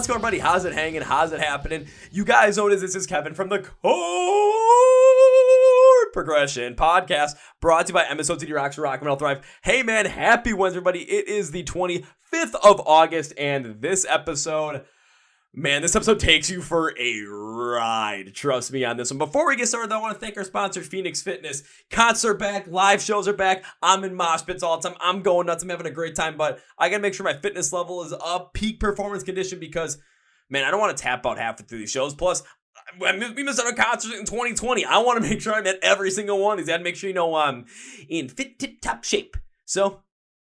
What's going on, buddy? How's it hanging? How's it happening? You guys know this is Kevin from the Chord Progression Podcast, brought to you by MSOTD Rocks, Rock and Metal Thrive. Hey man, happy Wednesday, everybody. It is the 25th of August, and this episode takes you for a ride. Trust me on this one. Before we get started, though, I want to thank our sponsor, Phoenix Fitness. Concerts are back. Live shows are back. I'm in mosh pits all the time. I'm going nuts. I'm having a great time, but I got to make sure my fitness level is up, peak performance condition, because, man, I don't want to tap out halfway through these shows. Plus, we missed out on concerts in 2020. I want to make sure I'm at every single one. I got to make sure, I'm in fit tip-top shape. So,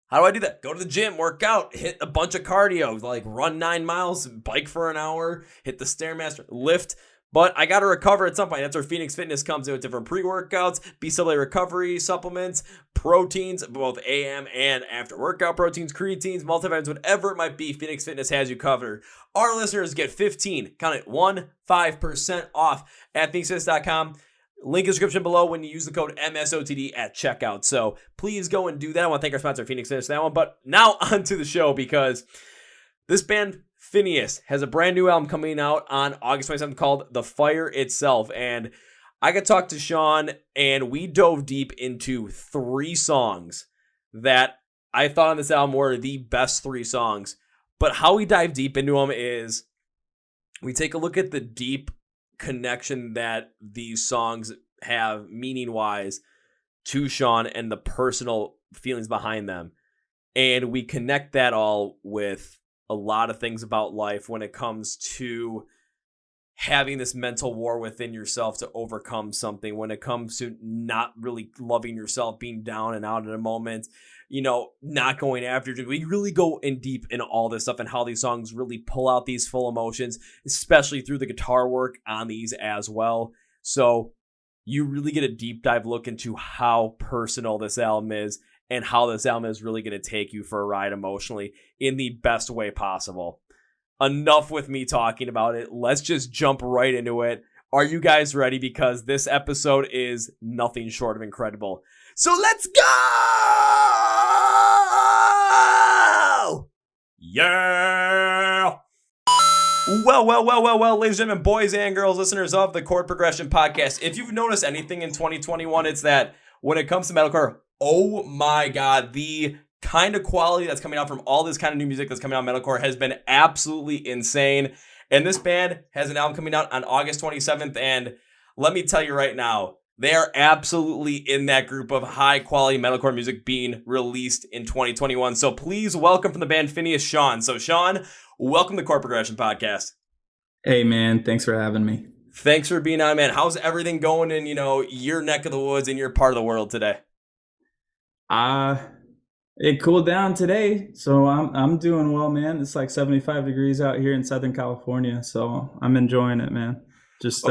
how do I do that? Go to the gym, work out, hit a bunch of cardio, like run 9 miles, bike for an hour, hit the Stairmaster, lift. But I got to recover at some point. That's where Phoenix Fitness comes in with different pre-workouts, BCAA recovery supplements, proteins, both AM and after workout proteins, creatines, multivitamins, whatever it might be. Phoenix Fitness has you covered. Our listeners get 5% off at phoenixfitness.com. Link in the description below when you use the code MSOTD at checkout. So please go and do that. I want to thank our sponsor, Phoenix Fitness, for that one. But now on to the show, because this band, Phinehas, has a brand new album coming out on August 27th called The Fire Itself. And I got to talk to Sean, and we dove deep into 3 songs that I thought on this album were the best 3 songs. But how we dive deep into them is we take a look at the deep connection that these songs have meaning-wise to Sean and the personal feelings behind them. And we connect that all with a lot of things about life when it comes to having this mental war within yourself to overcome something, when it comes to not really loving yourself, being down and out in a moment, not going after it. We really go in deep in all this stuff and how these songs really pull out these full emotions, especially through the guitar work on these as well. So you really get a deep dive look into how personal this album is and how this album is really going to take you for a ride emotionally in the best way possible. Enough with me talking about it. Let's just jump right into it. Are you guys ready? Because this episode is nothing short of incredible. So let's go! Yeah! Well, ladies and gentlemen, boys and girls, listeners of the Chord Progression Podcast. If you've noticed anything in 2021, it's that when it comes to metalcore, oh my God, the kind of quality that's coming out from all this kind of new music that's coming out of metalcore has been absolutely insane. And this band has an album coming out on August 27th. And let me tell you right now, they are absolutely in that group of high quality metalcore music being released in 2021. So please welcome from the band Phinehas, Sean. So Sean, welcome to the Chord Progression Podcast. Hey man, thanks for having me. Thanks for being on, man. How's everything going in, your neck of the woods in your part of the world today? It cooled down today, so I'm doing well, man. It's like 75 degrees out here in Southern California, so I'm enjoying it, man. Just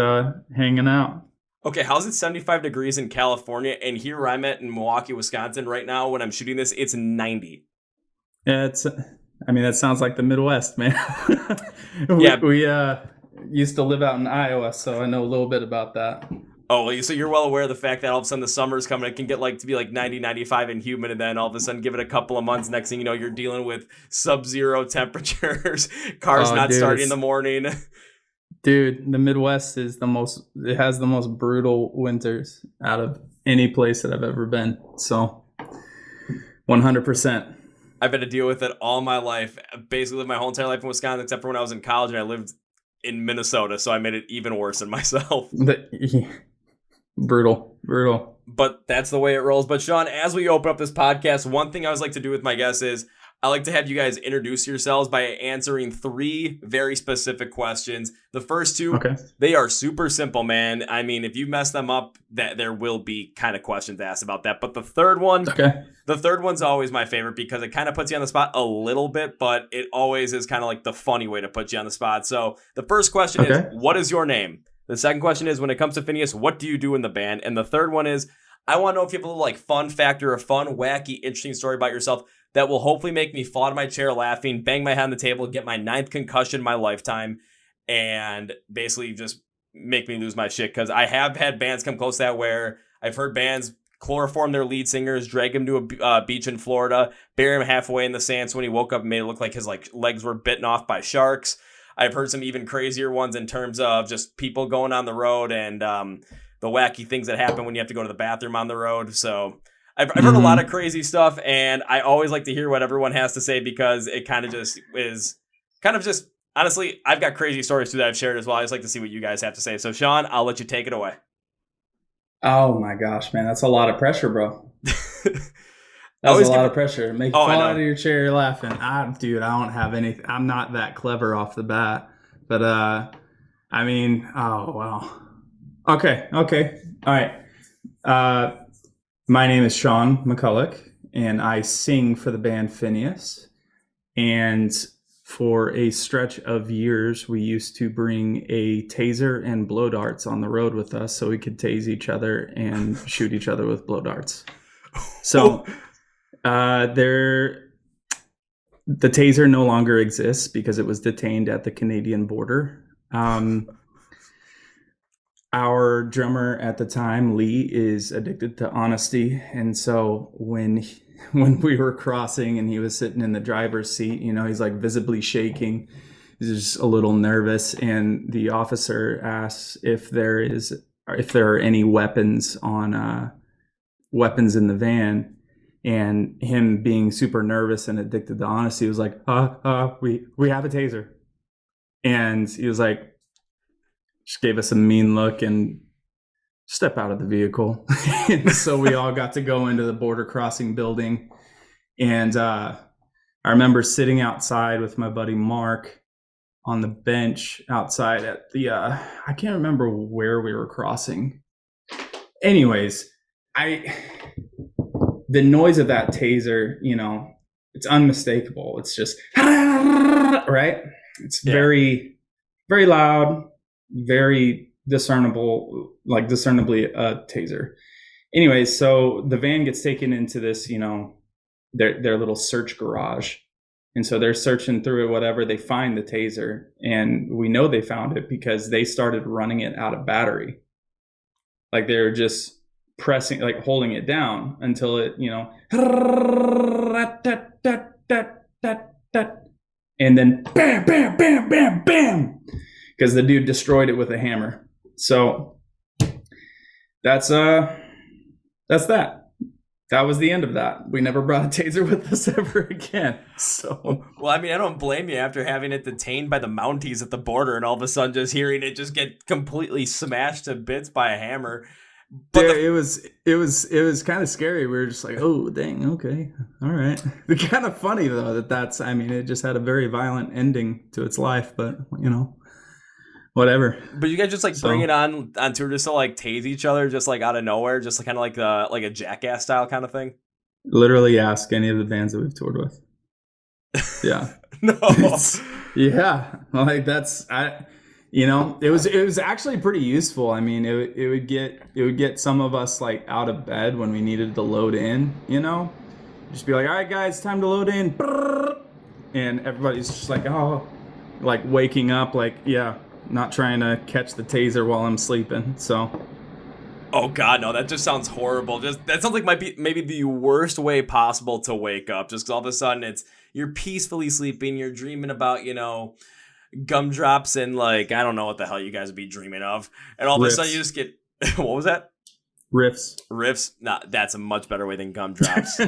hanging out. Okay, how's it 75 degrees in California? And here where I'm at in Milwaukee, Wisconsin right now, when I'm shooting this, it's 90. Yeah, that sounds like the Midwest, man. Yeah. We used to live out in Iowa, so I know a little bit about that. Oh, so you're well aware of the fact that all of a sudden the summer's coming. It can get to be 90, 95 and humid, and then all of a sudden give it a couple of months. Next thing you know, you're dealing with sub-zero temperatures, cars starting in the morning. Dude, the Midwest has the most brutal winters out of any place that I've ever been. So 100%. I've had to deal with it all my life. I basically lived my whole entire life in Wisconsin, except for when I was in college and I lived in Minnesota. So I made it even worse than myself. Brutal. But that's the way it rolls. But Sean, as we open up this podcast, one thing I always like to do with my guests is I like to have you guys introduce yourselves by answering 3 very specific questions. The first 2, okay, they are super simple, man. I mean, if you mess them up, that there will be kind of questions asked about that. But the third one, the third one's always my favorite because it kind of puts you on the spot a little bit, but it always is kind of like the funny way to put you on the spot. So the first question is, what is your name? The second question is, when it comes to Phinehas, what do you do in the band? And the third one is, I want to know if you have a little fun fact or a fun, wacky, interesting story about yourself that will hopefully make me fall out of my chair laughing, bang my head on the table, get my 9th concussion in my lifetime, and basically just make me lose my shit. Because I have had bands come close to that where I've heard bands chloroform their lead singers, drag him to a beach in Florida, bury him halfway in the sand. So when he woke up, it made it look like his legs were bitten off by sharks. I've heard some even crazier ones in terms of just people going on the road and the wacky things that happen when you have to go to the bathroom on the road. So I've heard a lot of crazy stuff, and I always like to hear what everyone has to say because it kind of just is kind of just, honestly, I've got crazy stories too that I've shared as well. I just like to see what you guys have to say. So Sean, I'll let you take it away. Oh my gosh, man, that's a lot of pressure, bro. That's a lot of pressure. Make you fall out of your chair laughing. Dude, I don't have anything. I'm not that clever off the bat. But I mean, oh wow. Okay. All right. My name is Sean McCulloch, and I sing for the band Phinehas. And for a stretch of years, we used to bring a taser and blow darts on the road with us so we could tase each other and shoot each other with blow darts. So the taser no longer exists because it was detained at the Canadian border. Our drummer at the time, Lee, is addicted to honesty. And so when we were crossing and he was sitting in the driver's seat, he's like visibly shaking. He's just a little nervous. And the officer asks if there are any weapons in the van. And him being super nervous and addicted to honesty was like, we have a taser. And he was like, just gave us a mean look and step out of the vehicle. And so we all got to go into the border crossing building. And I remember sitting outside with my buddy Mark on the bench outside at the, I can't remember where we were crossing. Anyways, the noise of that taser, it's unmistakable. It's just, right? It's very, very loud, very discernibly a taser. Anyways, so the van gets taken into this, their little search garage. And so they're searching through it, whatever. They find the taser, and we know they found it because they started running it out of battery. Like they're just pressing, like holding it down until it, and then bam, bam, bam, bam, bam, because the dude destroyed it with a hammer. So that's that. That was the end of that. We never brought a taser with us ever again. So, well, I mean, I don't blame you after having it detained by the Mounties at the border and all of a sudden just hearing it just get completely smashed to bits by a hammer. But it was kind of scary. We were just like, oh, dang, okay, all right. It's kind of funny though it just had a very violent ending to its life, but whatever. But you guys just bring it on tour just to tase each other just out of nowhere, just kind of like a Jackass style kind of thing. Literally ask any of the bands that we've toured with. Yeah. No. Yeah. It was actually pretty useful. I mean, it would get some of us out of bed when we needed to load in, just be like, all right, guys, time to load in. And everybody's just waking up, not trying to catch the taser while I'm sleeping. So, oh God, no, that just sounds horrible. That sounds like maybe the worst way possible to wake up. Just 'cause all of a sudden you're peacefully sleeping, you're dreaming about gumdrops and I don't know what the hell you guys would be dreaming of, and all of a sudden you just get what was that? Riffs. Nah, that's a much better way than gumdrops.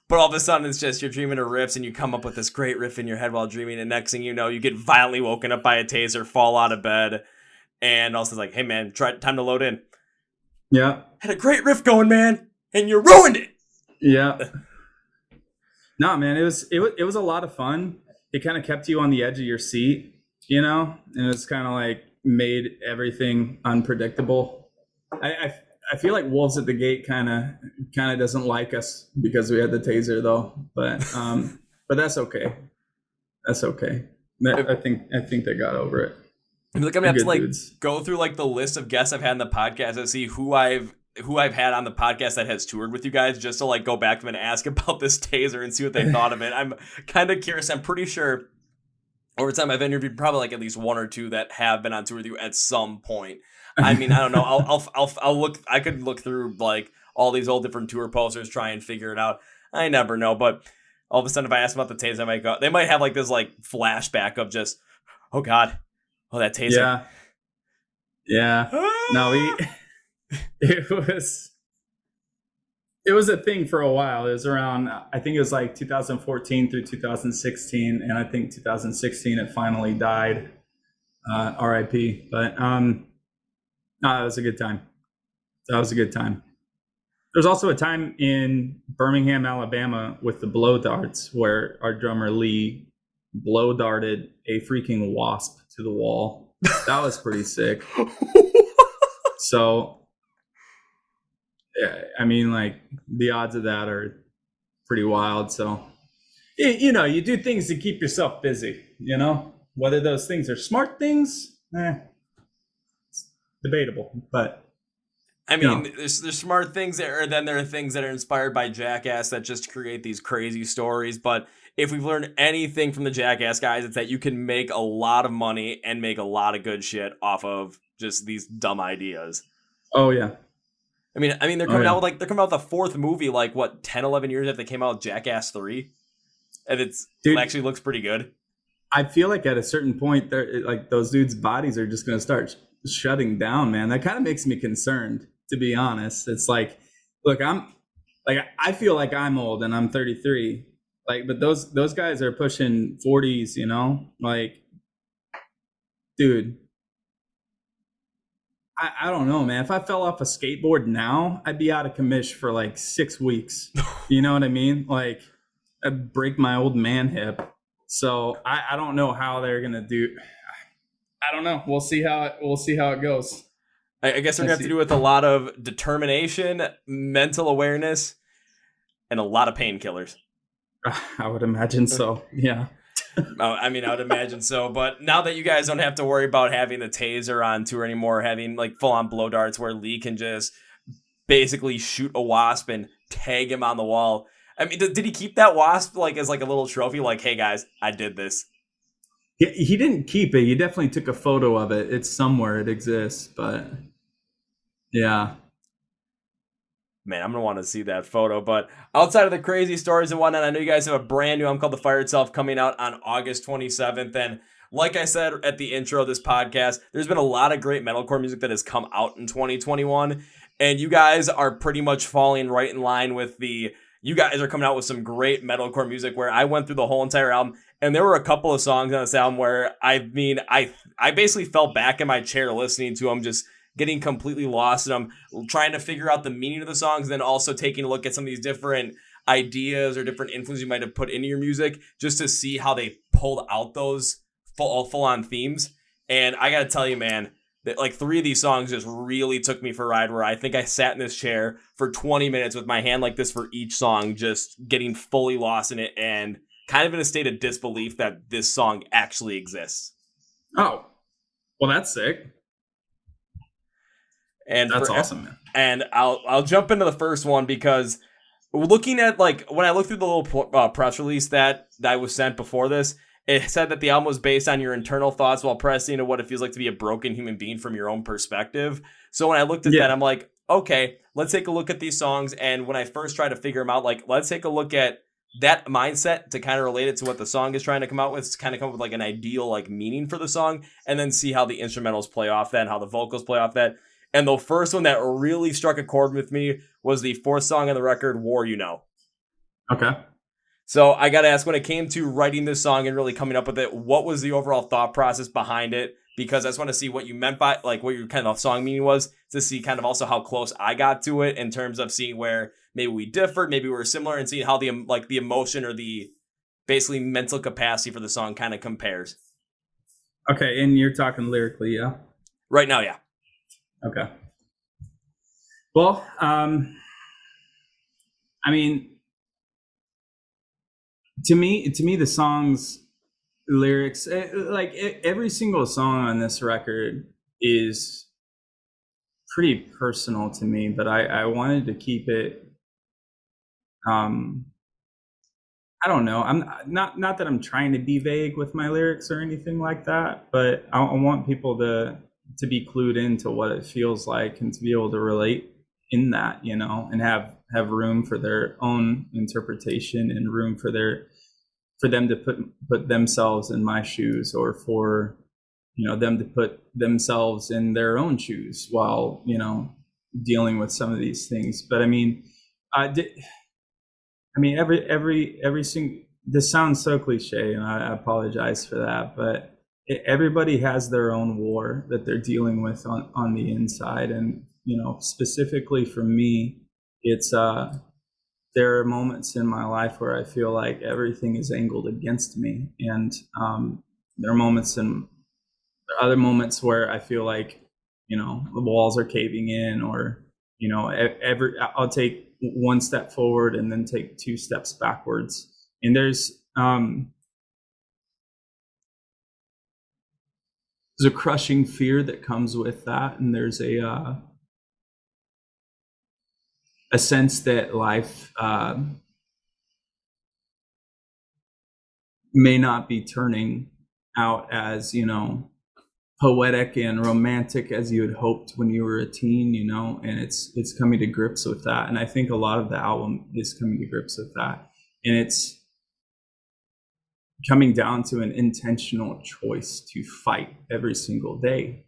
But all of a sudden, it's just you're dreaming of riffs, and you come up with this great riff in your head while dreaming, and next thing you know, you get violently woken up by a taser, fall out of bed, and also it's like, hey man, time to load in. Yeah. Had a great riff going, man, and you ruined it. Yeah. No, man, it was a lot of fun. It kind of kept you on the edge of your seat, and it's kind of made everything unpredictable. I feel like Wolves at the Gate kind of doesn't like us because we had the taser though, but that's okay. That's okay. I think they got over it. I'm gonna have to go through the list of guests I've had in the podcast and see who I've had on the podcast that has toured with you guys, just to go back to them and ask about this taser and see what they thought of it. I'm kind of curious. I'm pretty sure over time I've interviewed probably at least one or two that have been on tour with you at some point. I mean, I don't know. I'll look. I could look through all these old different tour posters, try and figure it out. I never know. But all of a sudden, if I ask them about the taser, they might have this flashback of just, Oh God. Oh, that taser. Yeah. No, it was it was a thing for a while. It was around, I think it was like 2014 through 2016, and I think 2016 it finally died. RIP. But no, it was a good time. That was a good time. There's also a time in Birmingham, Alabama, with the blow darts, where our drummer Lee blow darted a freaking wasp to the wall. That was pretty sick. So, yeah, I mean, like, the odds of that are pretty wild. So, you know, you do things to keep yourself busy, you know? Whether those things are smart things, it's debatable. But, I you mean, know, there's smart things there, then there are things that are inspired by Jackass that just create these crazy stories. But if we've learned anything from the Jackass guys, it's that you can make a lot of money and make a lot of good shit off of just these dumb ideas. oh, yeah. I mean, they're Oh, coming yeah. out with they're coming out with the fourth movie, like what, 10, 11 years after they came out with Jackass 3, and it Dude, actually looks pretty good. I feel like at a certain point, they're like those dudes' bodies are just going to start shutting down, man. That kind of makes me concerned, to be honest. It's like, look, I feel like I'm old and I'm 33, like, but those guys are pushing 40s, you know, like, dude. I don't know, man. If I fell off a skateboard now, I'd be out of commish for like 6 weeks. You know what I mean? Like, I'd break my old man hip. So I don't know how they're gonna do. I don't know. We'll see how it goes. I guess they're gonna have to do with a lot of determination, mental awareness, and a lot of painkillers. I would imagine so. Yeah. I mean, I would imagine so. But now that you guys don't have to worry about having the taser on tour anymore, having like full on blow darts where Lee can just basically shoot a wasp and tag him on the wall. I mean, did he keep that wasp like as like a little trophy? Like, hey guys, I did this. He didn't keep it. He definitely took a photo of it. It's somewhere. It exists, but yeah. Man, I'm going to want to see that photo. But outside of the crazy stories and whatnot, I know you guys have a brand new album called The Fire Itself coming out on August 27th. And like I said at the intro of this podcast, there's been a lot of great metalcore music that has come out in 2021. And you guys are pretty much falling right in line with you guys are coming out with some great metalcore music where I went through the whole entire album. And there were a couple of songs on this album where, I mean, I basically fell back in my chair listening to them, just getting completely lost in them, trying to figure out the meaning of the songs, and then also taking a look at some of these different ideas or different influences you might have put into your music just to see how they pulled out those full-on themes. And I gotta tell you, man, that like 3 of these songs just really took me for a ride, where I think I sat in this chair for 20 minutes with my hand like this for each song, just getting fully lost in it and kind of in a state of disbelief that this song actually exists. Oh, well, that's sick. And that's awesome, man. And I'll jump into the first one because looking at like when I looked through the little press release that I was sent before this, it said that the album was based on your internal thoughts while pressing into what it feels like to be a broken human being from your own perspective. So when I looked at that, I'm like, okay, let's take a look at these songs. And when I first tried to figure them out, like, let's take a look at that mindset to kind of relate it to what the song is trying to come out with, to kind of come up with like an ideal like meaning for the song, and then see how the instrumentals play off that and how the vocals play off that. And the first one that really struck a chord with me was the 4th song on the record, War You Know. Okay. So I got to ask, when it came to writing this song and really coming up with it, what was the overall thought process behind it? Because I just want to see what you meant by, like, what your kind of song meaning was, to see kind of also how close I got to it in terms of seeing where maybe we differed, maybe we were similar, and seeing how the emotion or the basically mental capacity for the song kind of compares. Okay, and you're talking lyrically, yeah? Right now, yeah. Okay. Well, I mean, to me, the song's lyrics, like every single song on this record is pretty personal to me, but I wanted to keep it. I don't know. I'm not that I'm trying to be vague with my lyrics or anything like that, but I want people to be clued into what it feels like and to be able to relate in that, you know, and have room for their own interpretation and room for their for them to put themselves in my shoes, or for, them to put themselves in their own shoes while, dealing with some of these things. But I mean, every single, this sounds so cliche, and I apologize for that, but everybody has their own war that they're dealing with on the inside. And, specifically for me, it's, there are moments in my life where I feel like everything is angled against me. And there are other moments where I feel like, the walls are caving in, or, I'll take one step forward and then take 2 steps backwards. And there's a crushing fear that comes with that. And there's a sense that life may not be turning out as, poetic and romantic as you had hoped when you were a teen, and it's coming to grips with that. And I think a lot of the album is coming to grips with that. And it's coming down to an intentional choice to fight every single day,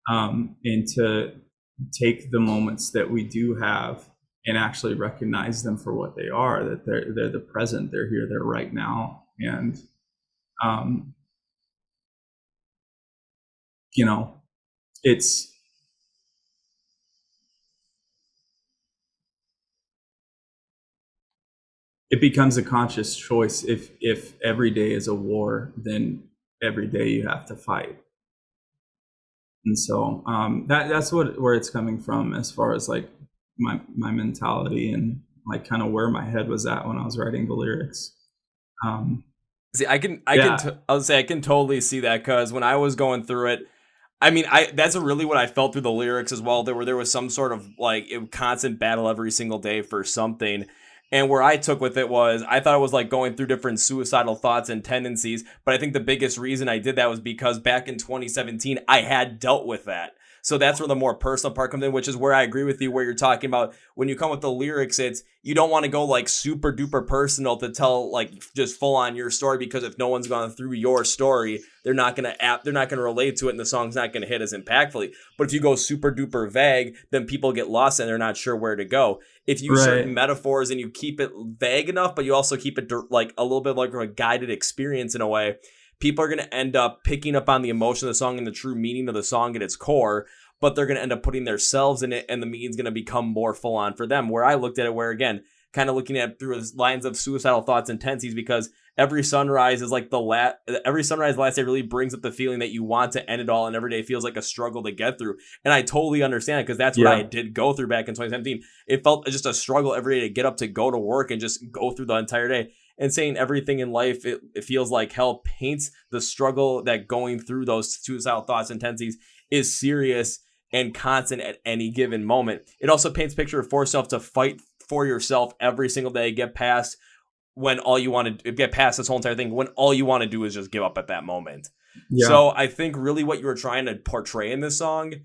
and to take the moments that we do have and actually recognize them for what they are, that they're the present, they're here, they're right now. And it becomes a conscious choice. If every day is a war, then every day you have to fight. And so that's where it's coming from, as far as like my mentality, and like kind of where my head was at when I was writing the lyrics. See, I can totally see that, because when I was going through it, I mean, that's really what I felt through the lyrics as well. There was some sort of like constant battle every single day for something. And where I took with it was, I thought it was like going through different suicidal thoughts and tendencies. But I think the biggest reason I did that was because back in 2017, I had dealt with that. So that's where the more personal part comes in, which is where I agree with you, where you're talking about when you come with the lyrics, it's, you don't want to go like super duper personal to tell like just full on your story, because if no one's gone through your story, they're not going to relate to it, and the song's not going to hit as impactfully. But if you go super duper vague, then people get lost and they're not sure where to go. If you use certain metaphors and you keep it vague enough, but you also keep it like a little bit like a guided experience in a way, people are going to end up picking up on the emotion of the song and the true meaning of the song at its core, but they're going to end up putting themselves in it, and the meaning's going to become more full on for them. Where I looked at it, where again, kind of looking at it through lines of suicidal thoughts and tendencies, because every sunrise is like every sunrise last day really brings up the feeling that you want to end it all, and every day feels like a struggle to get through. And I totally understand it, because that's what I did go through back in 2017. It felt just a struggle every day to get up, to go to work, and just go through the entire day. And saying everything in life, it feels like hell, paints the struggle that going through those suicidal thoughts and tendencies is serious and constant at any given moment. It also paints a picture for yourself to fight for yourself every single day, get past when all you want to get past this whole entire thing, when all you want to do is just give up at that moment. Yeah. So I think really what you were trying to portray in this song,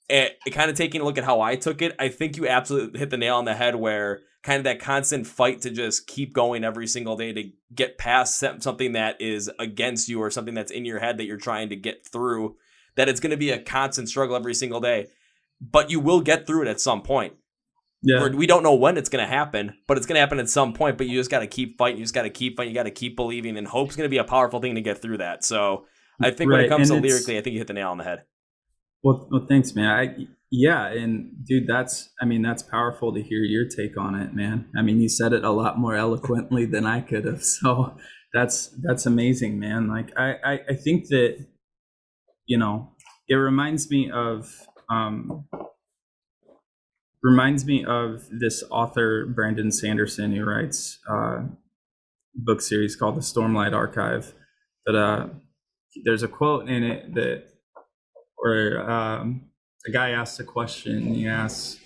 it kind of taking a look at how I took it, I think you absolutely hit the nail on the head, where kind of that constant fight to just keep going every single day to get past something that is against you, or something that's in your head that you're trying to get through, that it's going to be a constant struggle every single day, but you will get through it at some point. Yeah. We don't know when it's going to happen, but it's going to happen at some point, but you just got to keep fighting. You just got to keep fighting. You got to keep believing, and hope's going to be a powerful thing to get through that. So I think when it comes to lyrically, I think you hit the nail on the head. Well, thanks, man. And dude, that's powerful to hear your take on it, man. I mean, you said it a lot more eloquently than I could have. So that's amazing, man. Like, I think that, it reminds me of this author, Brandon Sanderson, who writes a book series called The Stormlight Archive. But there's a quote in it where a guy asks a question. He asks,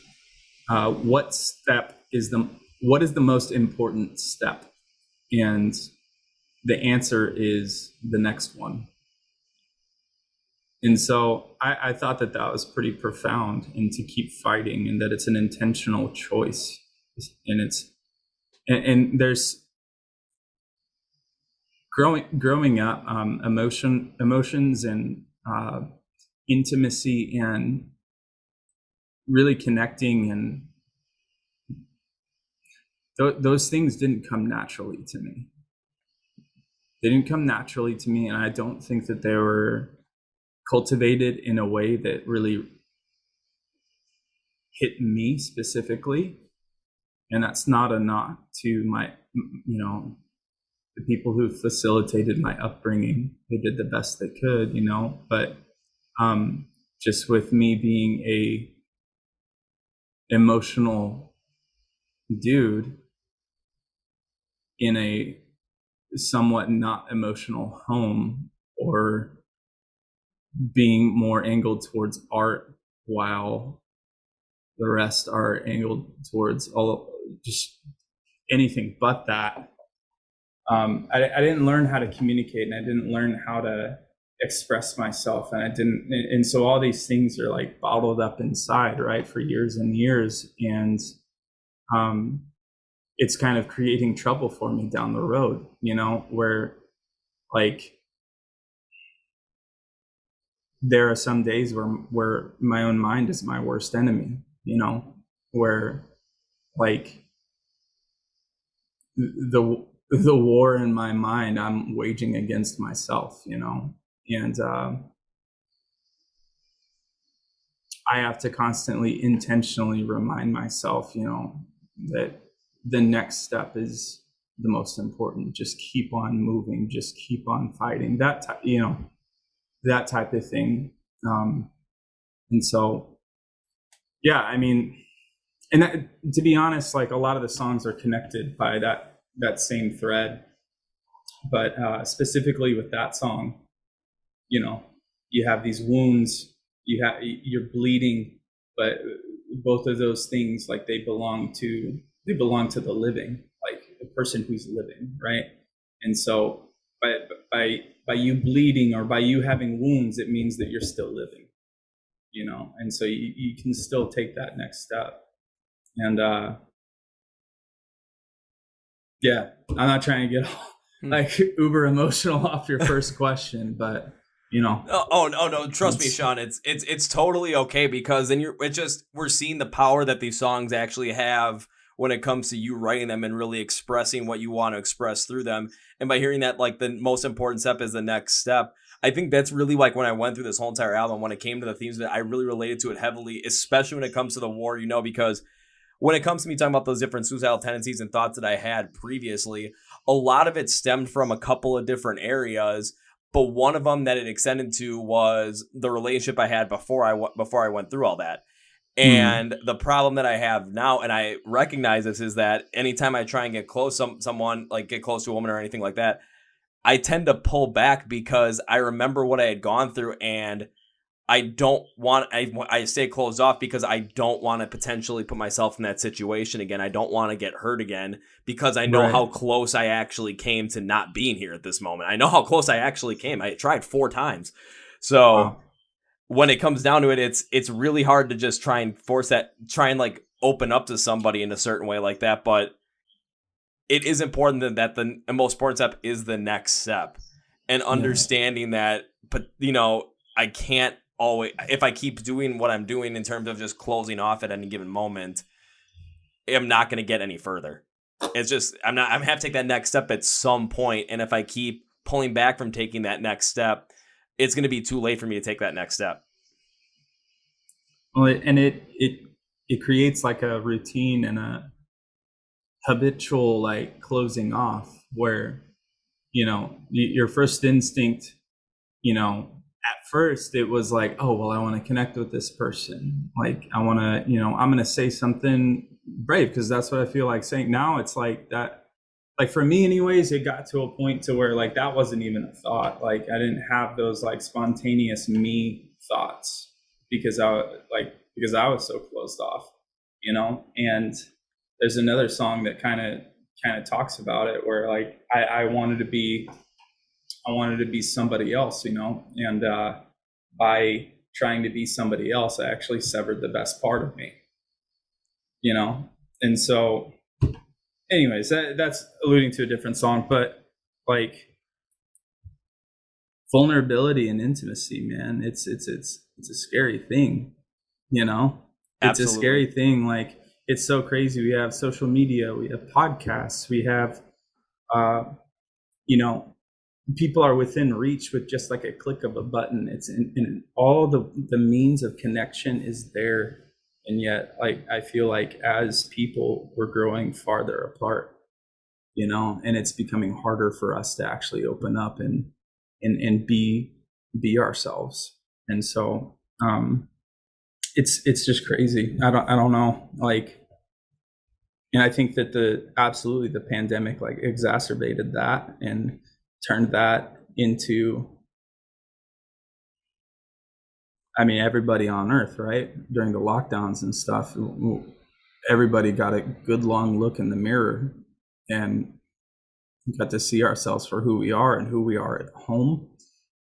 what is the most important step? And the answer is the next one. And so I thought that was pretty profound, and to keep fighting, and that it's an intentional choice. And there's growing up, emotions and intimacy and really connecting, and those things didn't come naturally to me. They didn't come naturally to me, and I don't think that they were cultivated in a way that really hit me specifically. And that's not a knock to my, the people who facilitated my upbringing. They did the best they could, but just with me being a emotional dude in a somewhat not emotional home, or being more angled towards art while the rest are angled towards just anything but that. I didn't learn how to communicate, and I didn't learn how to express myself, and so all these things are like bottled up inside, right, for years and years, and it's kind of creating trouble for me down the road, where like there are some days where my own mind is my worst enemy, where like the war in my mind I'm waging against myself, and I have to constantly intentionally remind myself, that the next step is the most important. Just keep on moving, just keep on fighting, that type of thing. And so, yeah, I mean, and to be honest, like a lot of the songs are connected by that same thread, but specifically with that song, you have these wounds, you're bleeding, but both of those things, like they belong to the living, like the person who's living, right? And so by you bleeding, or by you having wounds, it means that you're still living, and so you can still take that next step. And yeah, I'm not trying to get like uber emotional off your first question, but Oh no, trust me, Sean, it's totally okay, because then we're seeing the power that these songs actually have when it comes to you writing them and really expressing what you want to express through them. And by hearing that, like, the most important step is the next step, I think that's really like when I went through this whole entire album, when it came to the themes that I really related to it heavily, especially when it comes to the war, because when it comes to me talking about those different suicidal tendencies and thoughts that I had previously, a lot of it stemmed from a couple of different areas. But one of them that it extended to was the relationship I had before I went through all that. And the problem that I have now, and I recognize this, is that anytime I try and get close someone, like get close to a woman or anything like that, I tend to pull back because I remember what I had gone through, and I stay closed off because I don't want to potentially put myself in that situation again. I don't want to get hurt again, because I know how close I actually came to not being here at this moment. I know how close I actually came. I tried 4 times. So when it comes down to it, it's really hard to just try and like open up to somebody in a certain way like that. But it is important that the most important step is the next step, and understanding that, but I can't always, if I keep doing what I'm doing in terms of just closing off at any given moment, I'm not going to get any further. It's just, I'm going to have to take that next step at some point. And if I keep pulling back from taking that next step, it's going to be too late for me to take that next step. Well, and it creates like a routine and a habitual like closing off, where your first instinct, at first it was like, oh well, I want to connect with this person, like I want to, I'm going to say something brave because that's what I feel like saying. Now it's like that, like for me anyways, it got to a point to where like that wasn't even a thought. Like I didn't have those like spontaneous me thoughts because I was so closed off, and there's another song that kind of talks about it, where like I wanted to be somebody else, and by trying to be somebody else, I actually severed the best part of me, and so anyways, that's alluding to a different song, but like vulnerability and intimacy, man. It's a scary thing, you know. It's a scary thing. Like, it's so crazy. We have social media, we have podcasts, we have you know, people are within reach with just like a click of a button. It's in all the means of connection is there, and yet, like, I feel like as people, we're growing farther apart, you know, and it's becoming harder for us to actually open up and be ourselves. And so it's just crazy. I don't know, like, and I think that the pandemic like exacerbated that and turned that into, I mean, everybody on earth, right? During the lockdowns and stuff, everybody got a good long look in the mirror and got to see ourselves for who we are and who we are at home,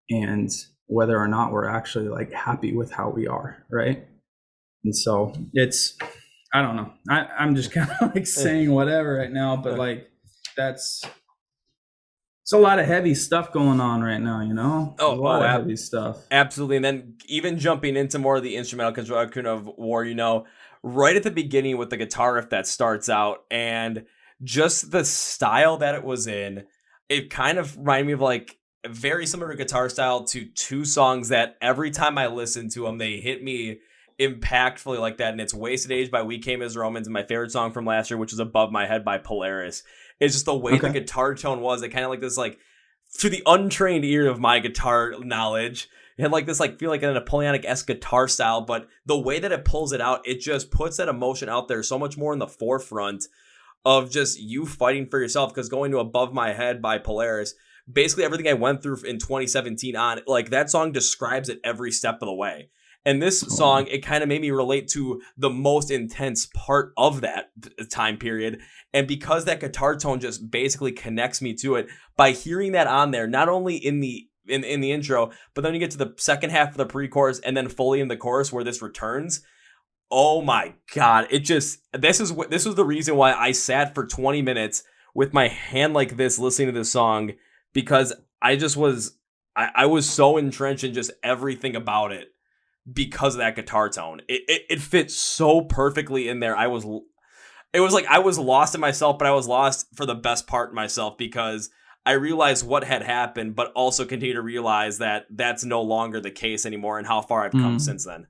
and whether or not we're actually like happy with how we are, right? And so it's, I don't know. I'm just kind of like saying whatever right now, but like it's a lot of heavy stuff going on right now, you know? A lot of heavy stuff. Absolutely. And then even jumping into more of the instrumental construction of War, you know, right at the beginning with the guitar riff that starts out and just the style that it was in, it kind of reminded me of like a very similar guitar style to two songs that every time I listen to them, they hit me impactfully like that. And it's Wasted Age by We Came as Romans, and my favorite song from last year, which is Above My Head by Polaris. It's just the way the guitar tone was. It kind of like this, like, to the untrained ear of my guitar knowledge, it had like this, like, feel like a Napoleonic-esque guitar style, but the way that it pulls it out, it just puts that emotion out there so much more in the forefront of just you fighting for yourself. Because going to Above My Head by Polaris, basically everything I went through in 2017 on, like, that song describes it every step of the way. And this song, it kind of made me relate to the most intense part of that time period. And because that guitar tone just basically connects me to it, by hearing that on there, not only in the intro, but then you get to the second half of the pre-chorus and then fully in the chorus where this returns. Oh my God. It just, this was the reason why I sat for 20 minutes with my hand like this, listening to this song, because I was so entrenched in just everything about it. Because of that guitar tone, it fits so perfectly in there. It was like I was lost in myself, but I was lost for the best part in myself, because I realized what had happened, but also continue to realize that that's no longer the case anymore, and how far I've come since then.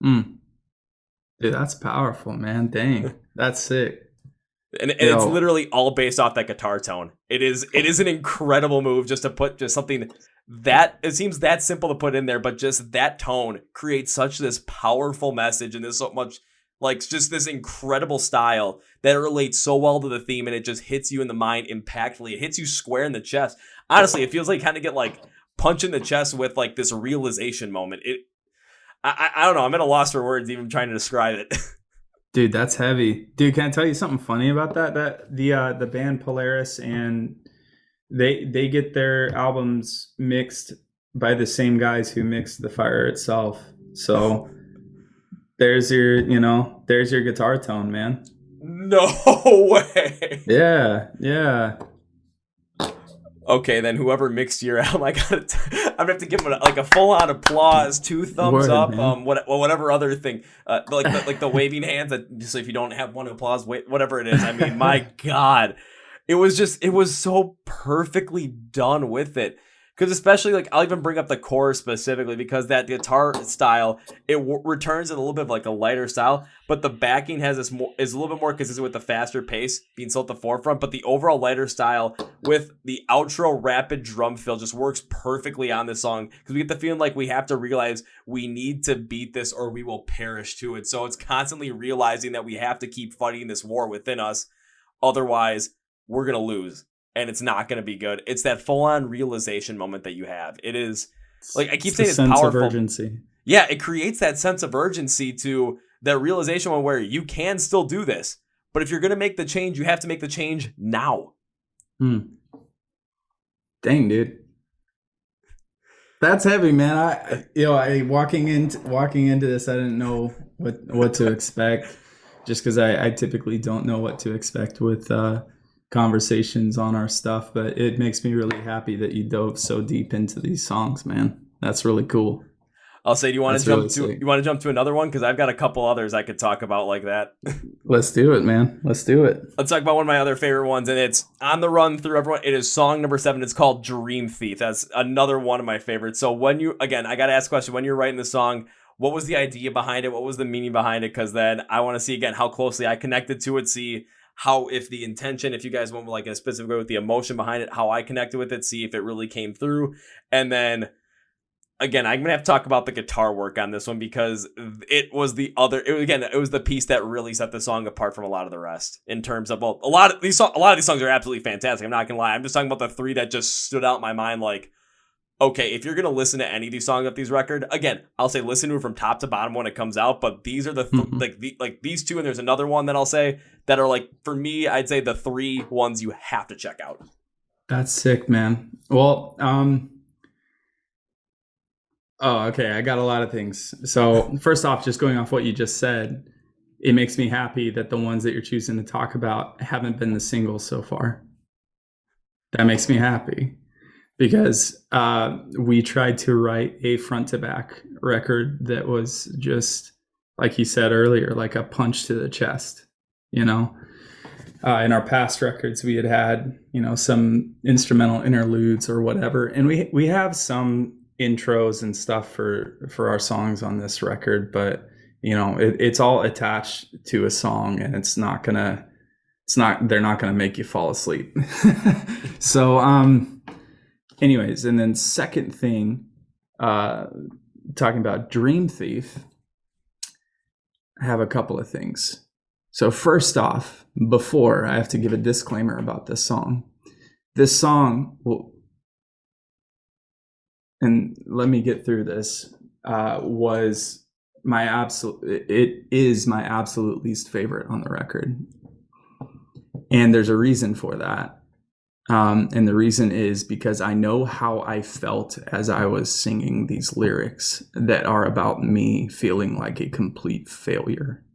Dude, that's powerful, man. Dang, that's sick. And it's literally all based off that guitar tone. It is an incredible move just to put just something that, it seems that simple to put in there, but just that tone creates such this powerful message, and there's so much, like, just this incredible style that it relates so well to the theme, and it just hits you in the mind impactfully. It hits you square in the chest. Honestly, it feels like you kind of get like punched in the chest with like this realization moment. I don't know. I'm at a loss for words even trying to describe it. Dude, that's heavy. Dude, can I tell you something funny about that? That the band Polaris, and they get their albums mixed by the same guys who mixed The Fire itself. So there's your guitar tone, man. No way. Yeah. Okay, then whoever mixed your album, I'm gonna have to give him a full on applause, 2 thumbs up, man. Whatever other thing, like the waving hands. That just, if you don't have one applause, whatever it is. I mean, my God, it was so perfectly done with it. Because especially, like, I'll even bring up the chorus specifically, because that guitar style, it returns in a little bit of like a lighter style, but the backing is a little bit more consistent with the faster pace being so at the forefront. But the overall lighter style with the outro rapid drum fill just works perfectly on this song, because we get the feeling like we have to realize we need to beat this or we will perish to it. So it's constantly realizing that we have to keep fighting this war within us, otherwise we're gonna lose. And it's not going to be good. It's that full-on realization moment that you have. It is, like, I keep saying, it's powerful. Sense of urgency. Yeah, it creates that sense of urgency to that realization one where you can still do this. But if you're going to make the change, you have to make the change now. Dang, dude. That's heavy, man. I walking into this, I didn't know what to expect, just because I typically don't know what to expect with conversations on our stuff, but it makes me really happy that you dove so deep into these songs, man. That's really cool. I'll say, do you want That's to jump really to sick. you want to jump to another one? Because I've got a couple others I could talk about like that. Let's do it, man. Let's do it. Let's talk about one of my other favorite ones, and it's on the run through everyone. It is song number 7. It's called Dream Thief. That's another one of my favorites. So when you, again, I got to ask a question. When you're writing the song, what was the idea behind it? What was the meaning behind it? Because then I want to see, again, how closely I connected to it, see how, if the intention, if you guys want like a specific way with the emotion behind it, how I connected with it, see if it really came through. And then again, I'm gonna have to talk about the guitar work on this one because it was it was the piece that really set the song apart from a lot of the rest in terms of, well, a lot of these songs are absolutely fantastic. I'm not gonna lie. I'm just talking about the 3 that just stood out in my mind. Like, okay, if you're gonna listen to any of these songs off these record, again, I'll say listen to it from top to bottom when it comes out. But these are like these 2, and there's another one that I'll say that are like, for me, I'd say the 3 ones you have to check out. That's sick, man. Well, oh, okay. I got a lot of things. So first off, just going off what you just said, it makes me happy that the ones that you're choosing to talk about haven't been the singles so far. That makes me happy because we tried to write a front to back record that was just, like you said earlier, like a punch to the chest, you know? In our past records, we had, you know, some instrumental interludes or whatever. And we have some intros and stuff for our songs on this record, but you know, it's all attached to a song, and they're not gonna make you fall asleep. So anyways, and then second thing, talking about Dream Thief, I have a couple of things. So first off, before I have to give a disclaimer about this song. This song will, and let me get through this, was it is my absolute least favorite on the record. And there's a reason for that. And the reason is because I know how I felt as I was singing these lyrics that are about me feeling like a complete failure.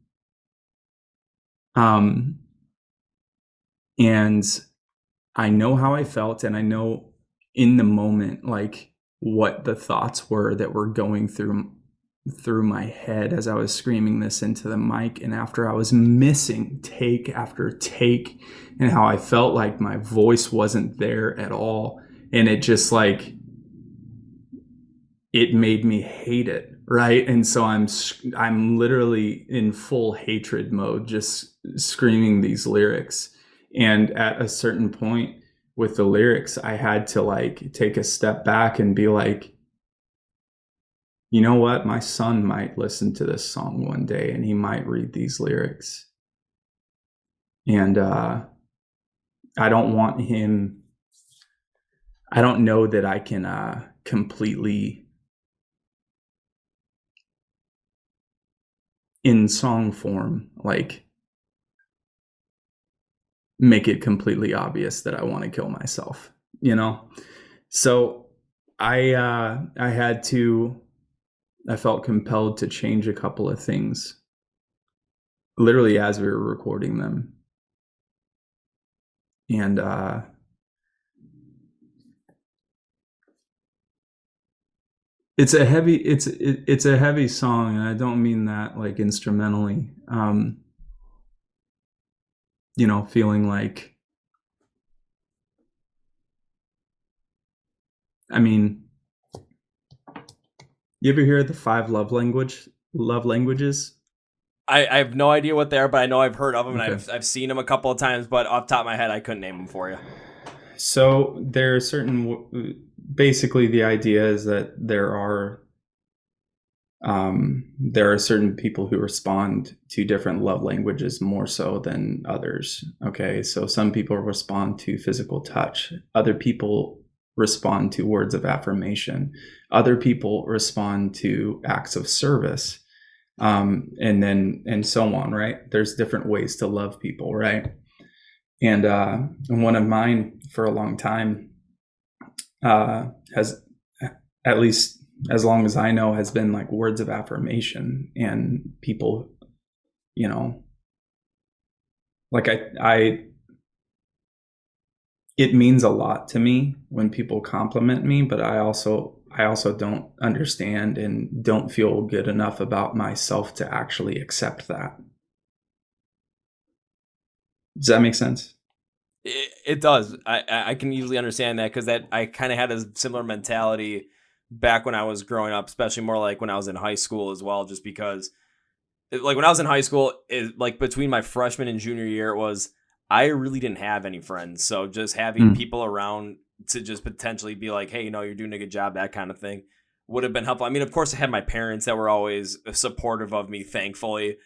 And I know how I felt, and I know in the moment, like, what the thoughts were that were going through my head as I was screaming this into the mic, and after I was missing take after take, and how I felt like my voice wasn't there at all, and it just like, it made me hate it, right? And so I'm literally in full hatred mode, just screaming these lyrics. And at a certain point with the lyrics, I had to like take a step back and be like, you know what? My son might listen to this song one day and he might read these lyrics. And I don't want him, I don't know that I can completely, in song form, like, make it completely obvious that I want to kill myself, you know? So I felt compelled to change a couple of things literally as we were recording them. And it's a heavy song, and I don't mean that like instrumentally. You know, feeling like, I mean, you ever hear the 5 love languages? I have no idea what they are, but I know I've heard of them, Okay. and I've seen them a couple of times, but off the top of my head, I couldn't name them for you. So there are basically the idea is that there are certain people who respond to different love languages more so than others. Okay, so some people respond to physical touch. Other people respond to words of affirmation. Other people respond to acts of service. And so on, right? There's different ways to love people, right? And one of mine for a long time has, at least as long as I know, has been like words of affirmation. And people, you know, like I it means a lot to me when people compliment me, but I also don't understand and don't feel good enough about myself to actually accept that. Does that make sense? It does. I can easily understand that, because that I kind of had a similar mentality back when I was growing up, especially more like when I was in high school as well, just because like when I was in high school, like between my freshman and junior year, it was I really didn't have any friends. So just having Mm. people around to just potentially be like, hey, you're doing a good job, that kind of thing would have been helpful. I mean, of course, I had my parents that were always supportive of me, thankfully.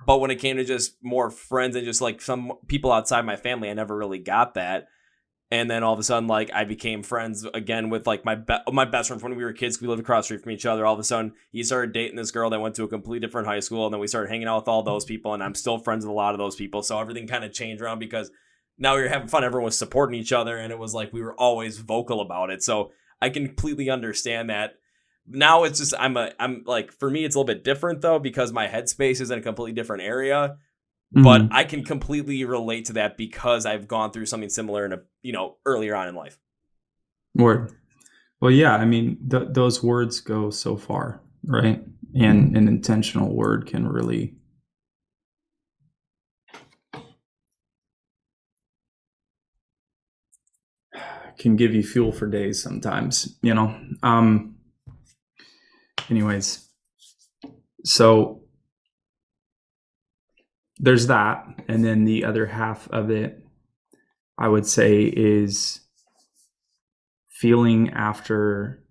But when it came to just more friends and just like some people outside my family, I never really got that. And then all of a sudden, like, I became friends again with like my best friend from when we were kids. We lived across the street from each other. All of a sudden, he started dating this girl that went to a completely different high school, and then we started hanging out with all those people. And I'm still friends with a lot of those people. So everything kind of changed around, because now we were having fun. Everyone was supporting each other, and it was like we were always vocal about it. So I completely understand that. Now it's just I'm like, for me it's a little bit different though, because my headspace is in a completely different area. But Mm. I can completely relate to that because I've gone through something similar in earlier on in life. Word. Well, yeah, I mean, those words go so far, right? And an intentional word can give you fuel for days sometimes, you know. Anyways, so there's that, and then the other half of it, I would say, is feeling after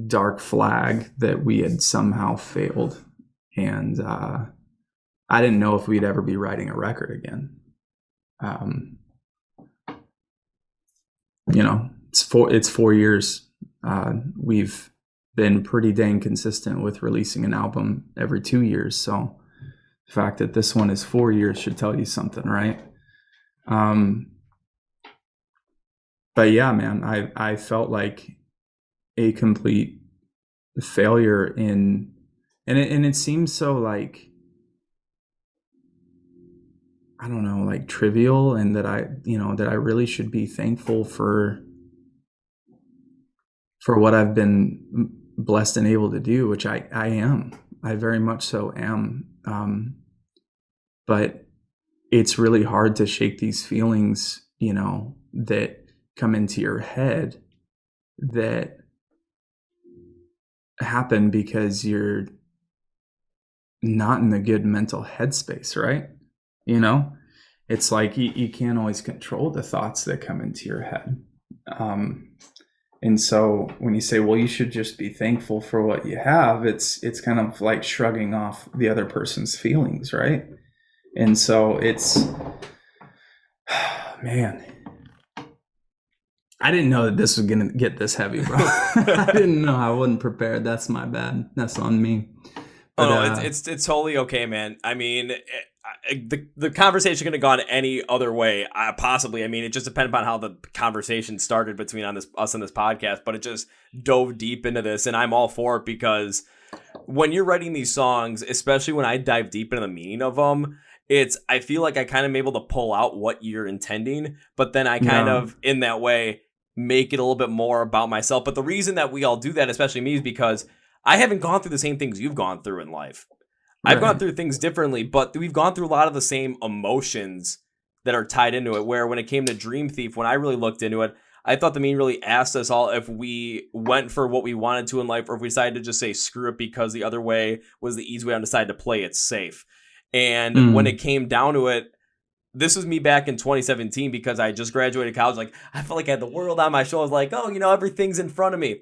Dark Flag that we had somehow failed, and I didn't know if we'd ever be writing a record again. It's 4 years. We've been pretty dang consistent with releasing an album every 2 years. So the fact that this one is 4 years should tell you something, right? But yeah, man, I felt like a complete failure and it seems so like, I don't know, like trivial, and that I really should be thankful for what I've been blessed and able to do, which I am. I very much so am. But it's really hard to shake these feelings, that come into your head that happen because you're not in a good mental headspace, right? It's like you can't always control the thoughts that come into your head. And so when you say, well, you should just be thankful for what you have, it's kind of like shrugging off the other person's feelings, right? And so it's, man, I didn't know that this was going to get this heavy, bro. I didn't know. I wasn't prepared. That's my bad. That's on me. But, Oh no, it's totally okay, man. I mean, the conversation could have gone any other way, possibly. I mean, it just depended upon how the conversation started between us on this podcast, but it just dove deep into this, and I'm all for it, because when you're writing these songs, especially when I dive deep into the meaning of them, I feel like I kind of am able to pull out what you're intending, but then I kind of, in that way, make it a little bit more about myself. But the reason that we all do that, especially me, is because I haven't gone through the same things you've gone through in life. I've gone through things differently, but we've gone through a lot of the same emotions that are tied into it. Where when it came to Dream Thief, when I really looked into it, I thought the meaning really asked us all if we went for what we wanted to in life, or if we decided to just say screw it because the other way was the easy way, and decided to play it safe. And when it came down to it, this was me back in 2017, because I just graduated college. Like, I felt like I had the world on my shoulders. Like, oh, everything's in front of me.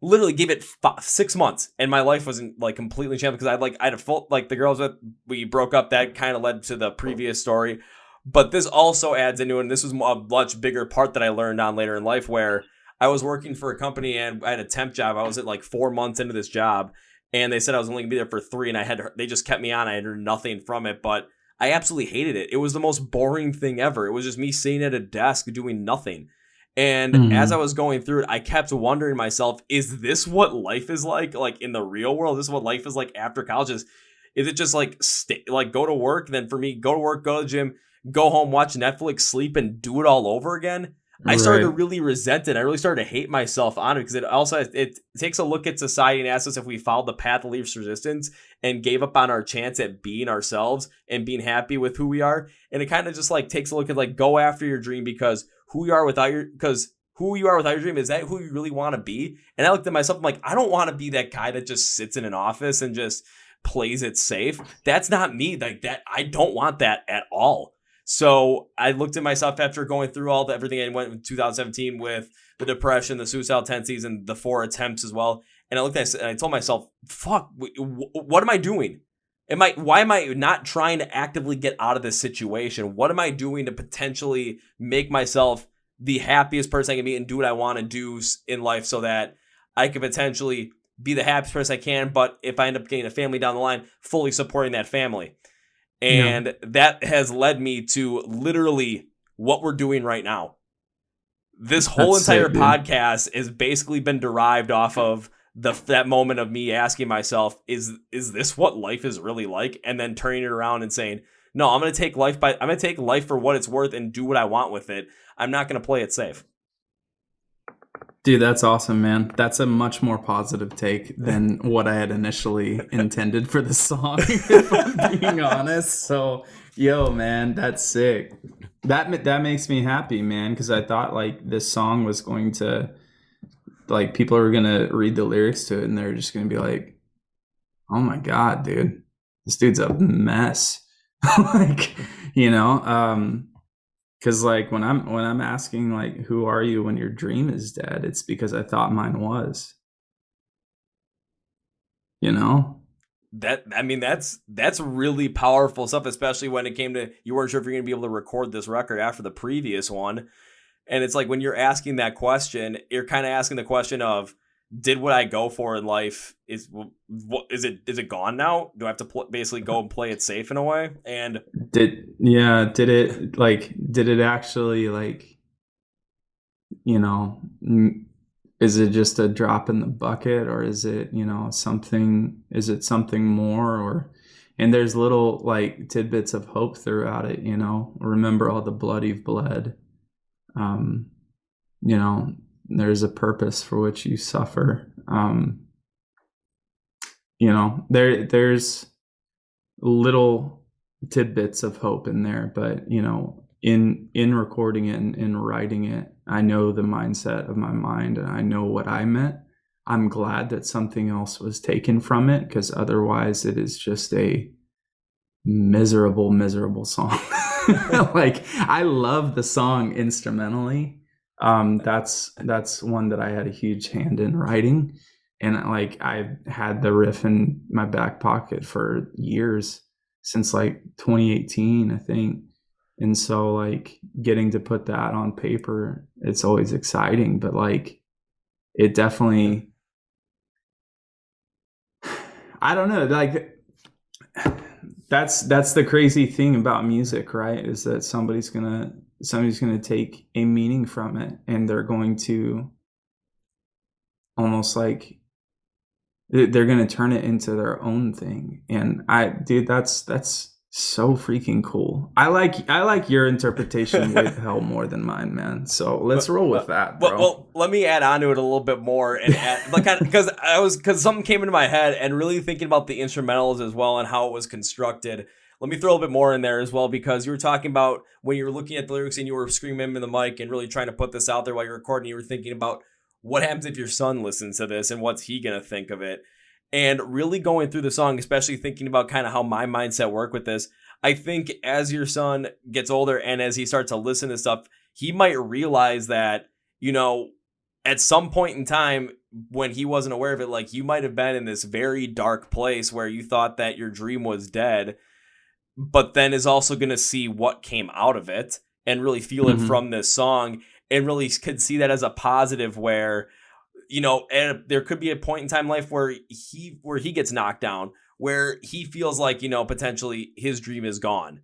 Literally gave it 6 months, and my life wasn't like completely changed, because I had a full, like, the girls that we broke up, that kind of led to the previous story. But this also adds into it, and this was a much bigger part that I learned on later in life, where I was working for a company and I had a temp job. I was at like 4 months into this job, and they said I was only gonna be there for 3, and they just kept me on. I had heard nothing from it, but I absolutely hated it. It was the most boring thing ever. It was just me sitting at a desk doing nothing. And as I was going through it, I kept wondering myself, is this what life is like in the real world? Is this what life is like after college? Is it just like go to work? Then for me, go to work, go to the gym, go home, watch Netflix, sleep, and do it all over again? I started to Right. really resent it. I really started to hate myself on it because it takes a look at society and asks us if we followed the path of least resistance and gave up on our chance at being ourselves and being happy with who we are. And it kind of just like takes a look at like go after your dream because who you are without your dream, is that who you really want to be? And I looked at myself, I'm like, I don't want to be that guy that just sits in an office and just plays it safe. That's not me. Like that, I don't want that at all. So I looked at myself after going through everything I went in 2017 with the depression, the suicidal tendencies, and the 4 attempts as well. And I looked at it and I told myself, fuck, what am I doing? Why am I not trying to actively get out of this situation? What am I doing to potentially make myself the happiest person I can be and do what I want to do in life so that I can potentially be the happiest person I can, but if I end up getting a family down the line, fully supporting that family. Yeah. And that has led me to literally what we're doing right now. This whole That's entire sick, dude. podcast has basically been derived off of that moment of me asking myself, is this what life is really like? And then turning it around and saying, no, I'm going to take life for what it's worth and do what I want with it. I'm not going to play it safe. Dude, that's awesome, man. That's a much more positive take than what I had initially intended for the song, if I'm being honest. So, yo, man, that's sick. That makes me happy, man, because I thought like this song was going to, like, people are gonna read the lyrics to it and they're just gonna be like, oh my God, dude, this dude's a mess. Like, because like when I'm asking like, who are you when your dream is dead, it's because I thought mine was, That's really powerful stuff, especially when it came to you weren't sure if you're going to be able to record this record after the previous one. And it's like when you're asking that question, you're kind of asking the question of, did what I go for in life is it gone now? Do I have to basically go and play it safe in a way? And did it actually like, is it just a drop in the bucket, or is it, something more? And there's little like tidbits of hope throughout it, remember all the blood you've bled. There's a purpose for which you suffer. There's little tidbits of hope in there, but in recording it and in writing it, I know the mindset of my mind and I know what I meant. I'm glad that something else was taken from it, because otherwise it is just a miserable song. Like, I love the song instrumentally. That's one that I had a huge hand in writing, and like I've had the riff in my back pocket for years, since like 2018, I think. And so like getting to put that on paper, it's always exciting, but like it definitely, I don't know, like that's the crazy thing about music, right? Is that somebody's gonna take a meaning from it and they're going to almost like they're going to turn it into their own thing. And that's so freaking cool. I like your interpretation way the hell more than mine, man. So let's roll with that, bro. Well, let me add on to it a little bit more, and because something came into my head, and really thinking about the instrumentals as well and how it was constructed. Let me throw a bit more in there as well, because you were talking about when you were looking at the lyrics and you were screaming in the mic and really trying to put this out there while you're recording. You were thinking about what happens if your son listens to this and what's he gonna think of it. And really going through the song, especially thinking about kind of how my mindset worked with this, I think as your son gets older and as he starts to listen to stuff, he might realize that, at some point in time when he wasn't aware of it, like you might have been in this very dark place where you thought that your dream was dead, but then is also going to see what came out of it and really feel it from this song, and really could see that as a positive where, and there could be a point in time in life where he gets knocked down, where he feels like, potentially his dream is gone.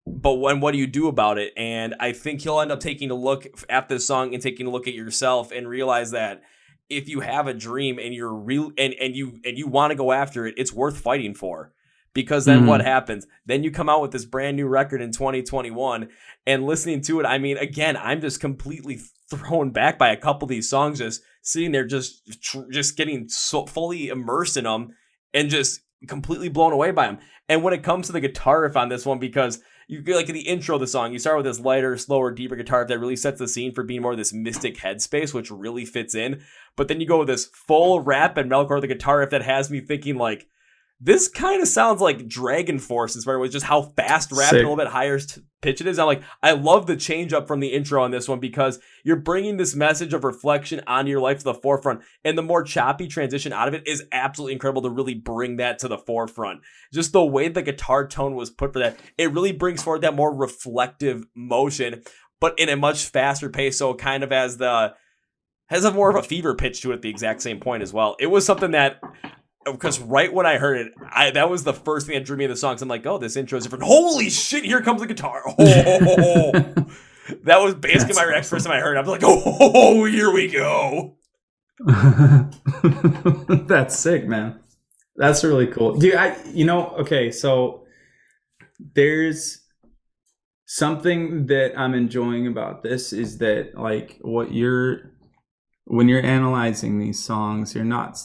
But what do you do about it? And I think he'll end up taking a look at this song and taking a look at yourself and realize that if you have a dream and you're real and you want to go after it, it's worth fighting for. because then what happens? Then you come out with this brand new record in 2021, and listening to it, I mean, again, I'm just completely thrown back by a couple of these songs, just sitting there, just getting so fully immersed in them, and just completely blown away by them. And when it comes to the guitar riff on this one, because you get like in the intro of the song, you start with this lighter, slower, deeper guitar riff that really sets the scene for being more of this mystic headspace, which really fits in. But then you go with this full rap and metalcore, the guitar riff that has me thinking like, this kind of sounds like Dragon Force in some ways, just how fast rap and a little bit higher pitch it is. I love the change up from the intro on this one, because you're bringing this message of reflection onto your life to the forefront, and the more choppy transition out of it is absolutely incredible to really bring that to the forefront. Just the way the guitar tone was put for that, it really brings forward that more reflective motion, but in a much faster pace. So it kind of has a more of a fever pitch to it at the exact same point as well. It was something that, because right when I heard it, that was the first thing that drew me to the song. I'm like, oh, this intro is different. Holy shit, here comes the guitar. Oh. That was basically my reaction first time I heard it. I was like, oh, here we go. That's sick, man. That's really cool. Dude, okay, so there's something that I'm enjoying about this is that, like, when you're analyzing these songs, you're not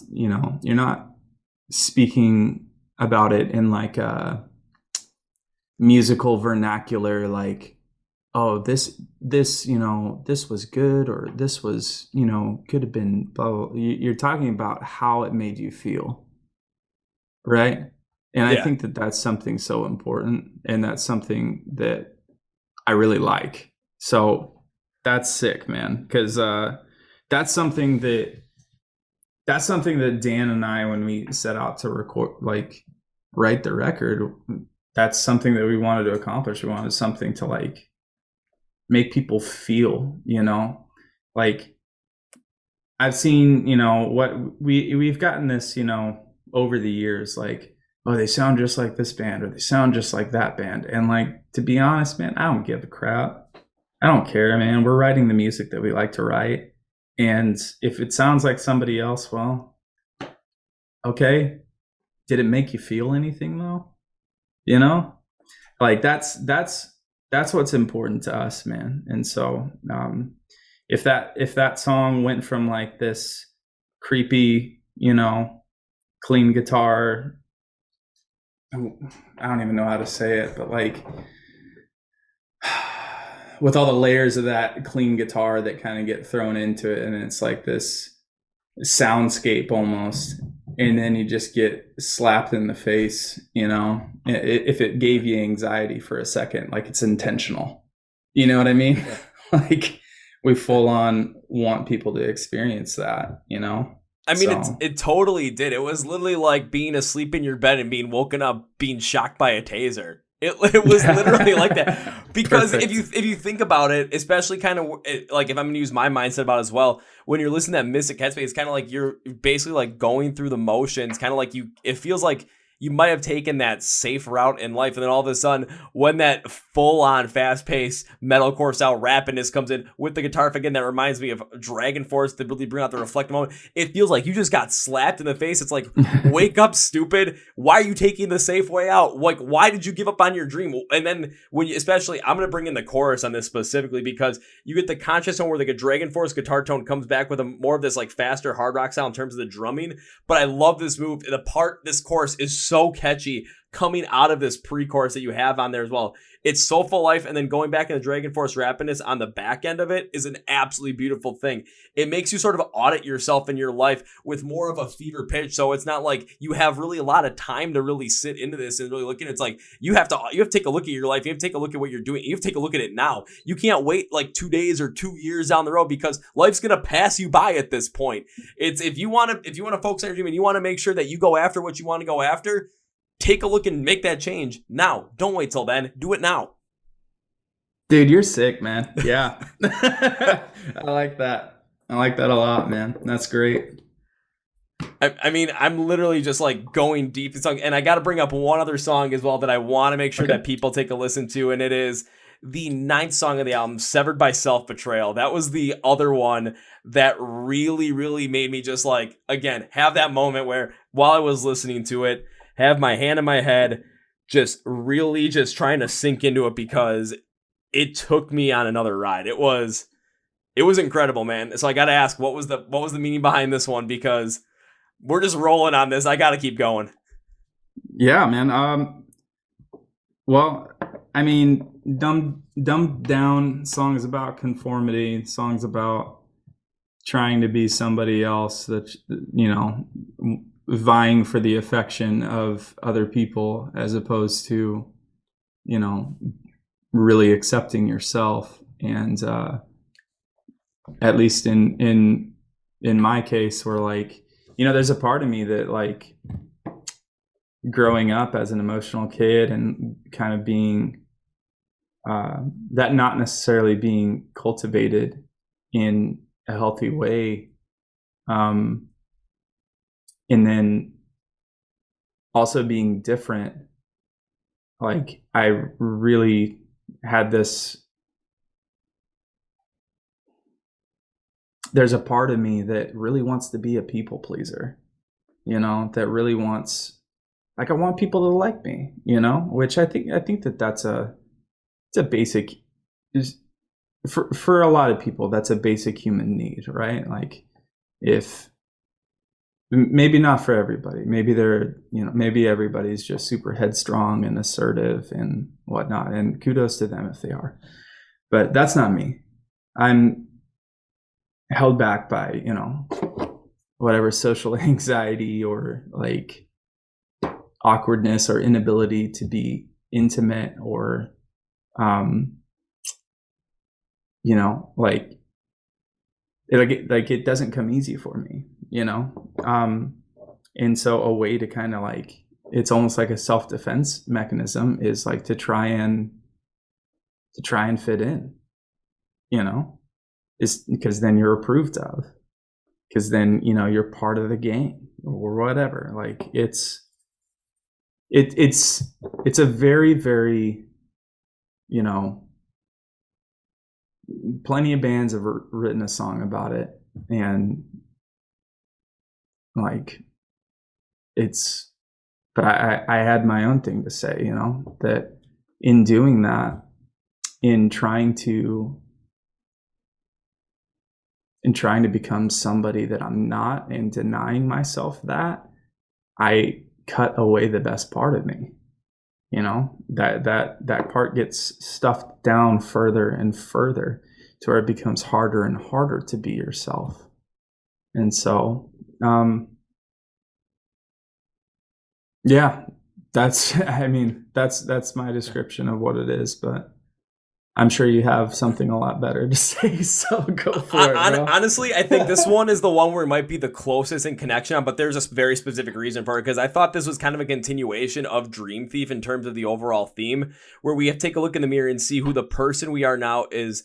speaking about it in like a musical vernacular, like, oh, this was good, or this was, could have been blah, blah, blah. You're talking about how it made you feel, right? And I think that that's something so important, and that's something that I really like. So that's sick, man, because that's something that Dan and I, when we set out to write the record, that's something that we wanted to accomplish. We wanted something to like make people feel, like I've seen, what we've gotten this, over the years, like, oh, they sound just like this band, or they sound just like that band. And like, to be honest, man, I don't give a crap. I don't care, man. We're writing the music that we like to write. And if it sounds like somebody else, well, okay. Did it make you feel anything though? Like that's what's important to us, man. And so, if that song went from like this creepy, clean guitar, I don't even know how to say it, but like, with all the layers of that clean guitar that kind of get thrown into it, and it's like this soundscape almost, and then you just get slapped in the face, if it gave you anxiety for a second, like it's intentional, you know what I mean? Yeah. Like we full on want people to experience that, I mean, it totally did. It was literally like being asleep in your bed and being woken up, being shocked by a taser. It was literally like that, because if you think about it, especially kind of like if I'm going to use my mindset about it as well, when you're listening to that mystic headspace, it's kind of like you're basically like going through the motions, kind of like it feels like you might have taken that safe route in life, and then all of a sudden, when that full-on, fast-paced metalcore style rappiness comes in with the guitar, again, that reminds me of Dragon Force to really bring out the reflective moment. It feels like you just got slapped in the face. It's like, wake up, stupid! Why are you taking the safe way out? Like, why did you give up on your dream? And then especially, I'm gonna bring in the chorus on this specifically, because you get the conscious tone where the Dragon Force guitar tone comes back with more of this like faster hard rock sound in terms of the drumming. But I love this move. This chorus is so catchy coming out of this pre-chorus that you have on there as well. It's so full life, and then going back in the Dragon Force rappiness on the back end of it is an absolutely beautiful thing. It makes you sort of audit yourself in your life with more of a fever pitch, so it's not like you have really a lot of time to really sit into this and really look at it. It's like you have to take a look at your life. You have to take a look at what you're doing. You have to take a look at it now. You can't wait like 2 days or 2 years down the road, because life's gonna pass you by at this point. It's if you want to focus on your dream and you want to make sure that you go after what you want to go after, take a look and make that change now. Don't wait till then. Do it now. Dude, you're sick, man. Yeah. I like that. I like that a lot, man. That's great. I mean, I'm literally just like going deep in song, and I got to bring up one other song as well that I want to make sure that people take a listen to, and it is the 9th song of the album, Severed by Self-Betrayal. That was the other one that really, really made me just like, again, have that moment where while I was listening to it, have my hand in my head, just really just trying to sink into it because it took me on another ride. It was incredible, man. So I got to ask, what was the meaning behind this one? Because we're just rolling on this. I got to keep going. Yeah, man. Well, I mean, dumbed down songs about conformity, songs about trying to be somebody else, that, you know, vying for the affection of other people as opposed to, you know, really accepting yourself. And at least in my case, where, like, you know, there's a part of me that, like, growing up as an emotional kid and kind of being that not necessarily being cultivated in a healthy way, and then also being different. Like, I really had this, there's a part of me that really wants to be a people pleaser, you know, that really wants, like, I want people to like me, you know, which I think that's it's a basic, is for a lot of people, that's a basic human need, right? Like, if maybe not for everybody, maybe they're, you know, maybe everybody's just super headstrong and assertive and whatnot, and kudos to them if they are, but that's not me. I'm held back by, you know, whatever social anxiety or, like, awkwardness or inability to be intimate, or you know, like, it doesn't come easy for me, you know. And so a way to kind of, like, it's almost like a self-defense mechanism is, like, to try and fit in, you know, is because then you're approved of, because then, you know, you're part of the gang or whatever. Like, it's a very, very, you know, plenty of bands have written a song about it, and, like, but I had my own thing to say, you know, that in doing that, in trying to become somebody that I'm not, and denying myself that, I cut away the best part of me. You know, that part gets stuffed down further and further to where it becomes harder and harder to be yourself. And so, yeah, that's my description of what it is, but I'm sure you have something a lot better to say, so go for it, bro. Honestly, I think this one is the one where it might be the closest in connection on, but there's a very specific reason for it, because I thought this was kind of a continuation of Dream Thief in terms of the overall theme, where we have to take a look in the mirror and see who the person we are now is.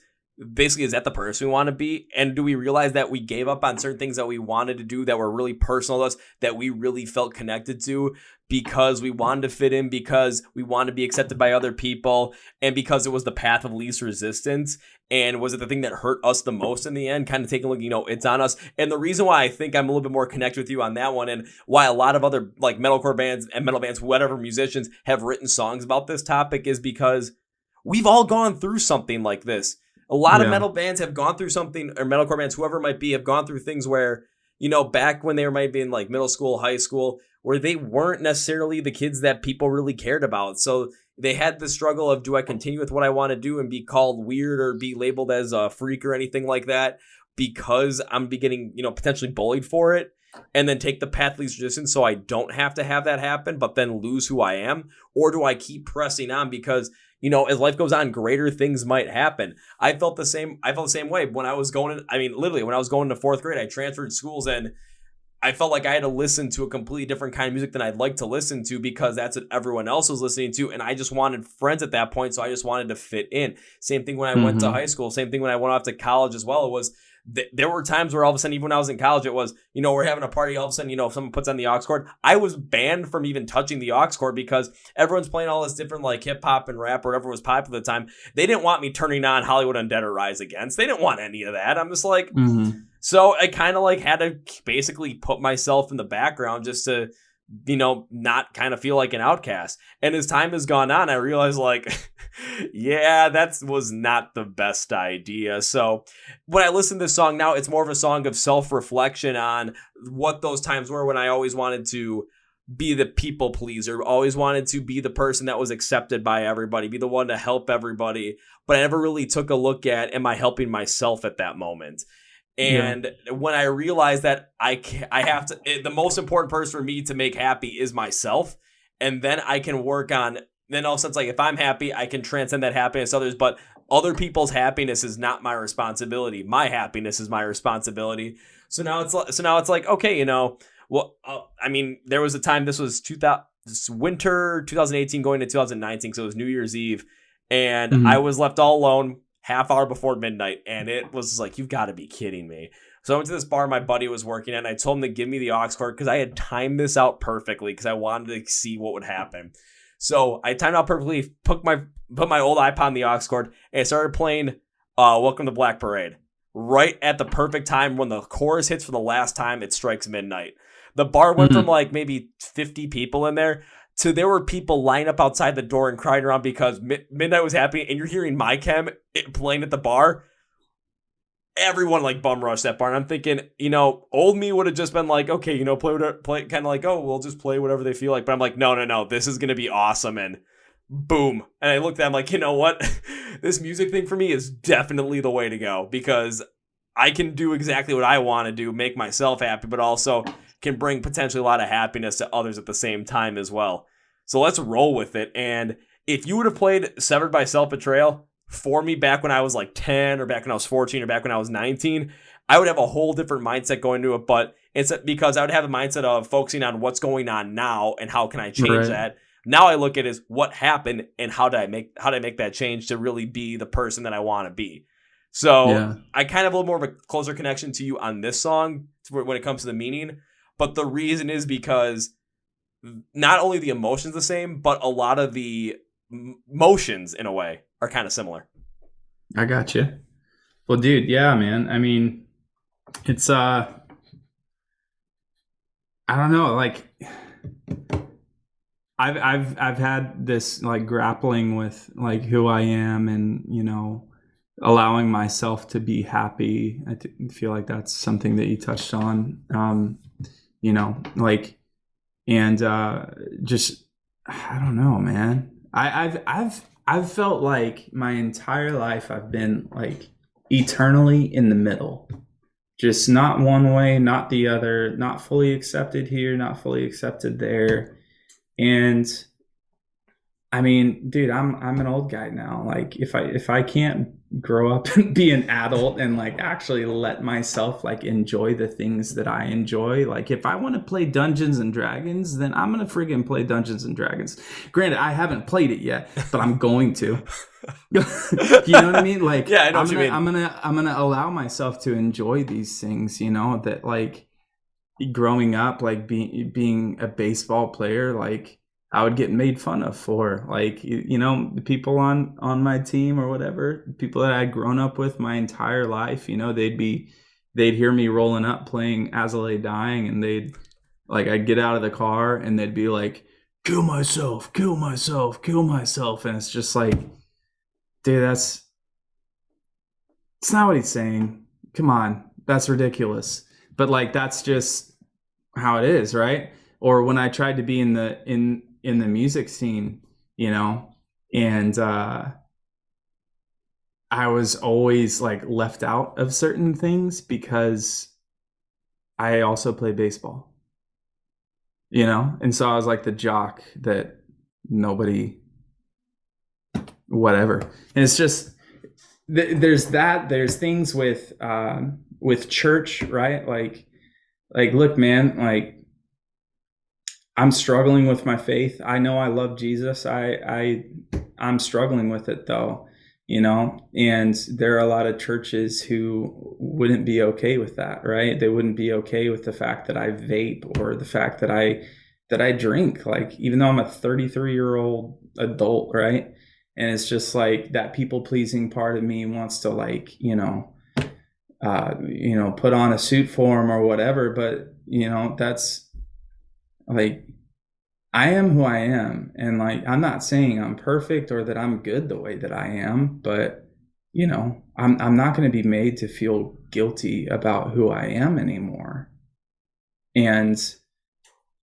Basically, is that the person we want to be? And do we realize that we gave up on certain things that we wanted to do that were really personal to us, that we really felt connected to, because we wanted to fit in, because we wanted to be accepted by other people, and because it was the path of least resistance? And was it the thing that hurt us the most in the end? Kind of taking a look, you know, it's on us. And the reason why I think I'm a little bit more connected with you on that one, and why a lot of other, like, metalcore bands and metal bands, whatever, musicians have written songs about this topic, is because we've all gone through something like this. A lot of metal bands have gone through something, or metalcore bands, whoever it might be, have gone through things where, you know, back when they might be in, like, middle school, high school, where they weren't necessarily the kids that people really cared about. So they had the struggle of, do I continue with what I want to do and be called weird or be labeled as a freak or anything like that, because I'm getting, you know, potentially bullied for it, and then take the path of least resistance so I don't have to have that happen, but then lose who I am? Or do I keep pressing on because, you know, as life goes on, greater things might happen? I felt the same way when I was going, literally when I was going to fourth grade, I transferred schools, and I felt like I had to listen to a completely different kind of music than I'd like to listen to, because that's what everyone else was listening to. And I just wanted friends at that point. So I just wanted to fit in. Same thing when I went to high school. Same thing when I went off to college as well. It was, there were times where all of a sudden, even when I was in college, it was, you know, we're having a party. All of a sudden, you know, if someone puts on the aux cord, I was banned from even touching the aux cord, because everyone's playing all this different, like, hip hop and rap or whatever was popular at the time. They didn't want me turning on Hollywood Undead or Rise Against. They didn't want any of that. I'm just like, so I kind of, like, had to basically put myself in the background just to not kind of feel like an outcast. And as time has gone on, I realized like, yeah, that was not the best idea. So when I listen to this song now, it's more of a song of self-reflection on what those times were when I always wanted to be the people pleaser, always wanted to be the person that was accepted by everybody, be the one to help everybody. But I never really took a look at, am I helping myself at that moment? And when I realized that I have to, the most important person for me to make happy is myself. And then I can work on, then all of a sudden, it's like, if I'm happy, I can transcend that happiness to others. But other people's happiness is not my responsibility. My happiness is my responsibility. So now it's like, okay, well, I mean, there was a time, this was winter 2018 going to 2019, so it was New Year's Eve, and I was left all alone half hour before midnight, and it was like, you've got to be kidding me. So I went to this bar my buddy was working at, and I told him to give me the aux cord because I had timed this out perfectly because I wanted to see what would happen. So I timed out perfectly, put my old iPod on the aux cord, and I started playing Welcome to Black Parade. Right at the perfect time when the chorus hits for the last time, it strikes midnight. The bar went from like maybe 50 people in there to there were people lined up outside the door and crying around because midnight was happening, and you're hearing My Chem playing at the bar. Everyone like bum rushed that bar, and I'm thinking, old me would have just been like, okay, play kind of like, oh, we'll just play whatever they feel like. But I'm like, no, this is gonna be awesome, and boom. And I looked at him like, you know what, this music thing for me is definitely the way to go because I can do exactly what I want to do, make myself happy, but also can bring potentially a lot of happiness to others at the same time as well. So let's roll with it. And if you would have played Severed by Self-Betrayal for me back when I was like 10 or back when I was 14 or back when I was 19, I would have a whole different mindset going into it. But it's because I would have a mindset of focusing on what's going on now and how can I change that. Now I look at it as what happened and how did I make that change to really be the person that I want to be. So I kind of have a little more of a closer connection to you on this song when it comes to the meaning. But the reason is because not only the emotions the same, but a lot of the motions in a way are kind of similar. I got you. Well, dude, yeah, man. I mean, it's I don't know, like I've had this like grappling with like who I am and allowing myself to be happy. I feel like that's something that you touched on. Just I don't know, man. I've felt like my entire life I've been like eternally in the middle. Just not one way, not the other, not fully accepted here, not fully accepted there. And I mean, dude, I'm an old guy now. Like if I can't grow up and be an adult and like actually let myself like enjoy the things that I enjoy, like if I want to play Dungeons and Dragons, then I'm gonna friggin' play Dungeons and Dragons. Granted, I haven't played it yet, but I'm going to. You know what I mean? Like, yeah, I know what you mean. I'm gonna allow myself to enjoy these things. That like growing up, like being a baseball player, like I would get made fun of for, like, the people on my team or whatever, people that I'd grown up with my entire life, they'd hear me rolling up playing As I Lay Dying, and I'd get out of the car and they'd be like, kill myself. And it's just like, dude, it's not what he's saying. Come on. That's ridiculous. But like, that's just how it is. Right. Or when I tried to be in the music scene, and I was always like left out of certain things because I also play baseball, and so I was like the jock that nobody, whatever. And it's just, there's things with church, right? Like, look, man, like, I'm struggling with my faith. I know I love Jesus. I'm struggling with it though, and there are a lot of churches who wouldn't be okay with that, right? They wouldn't be okay with the fact that I vape or the fact that I drink, like, even though I'm a 33-year-old adult, right? And it's just like that people pleasing part of me wants to like, put on a suit for him or whatever. But, that's like, I am who I am. And like, I'm not saying I'm perfect or that I'm good the way that I am, but I'm not going to be made to feel guilty about who I am anymore. And,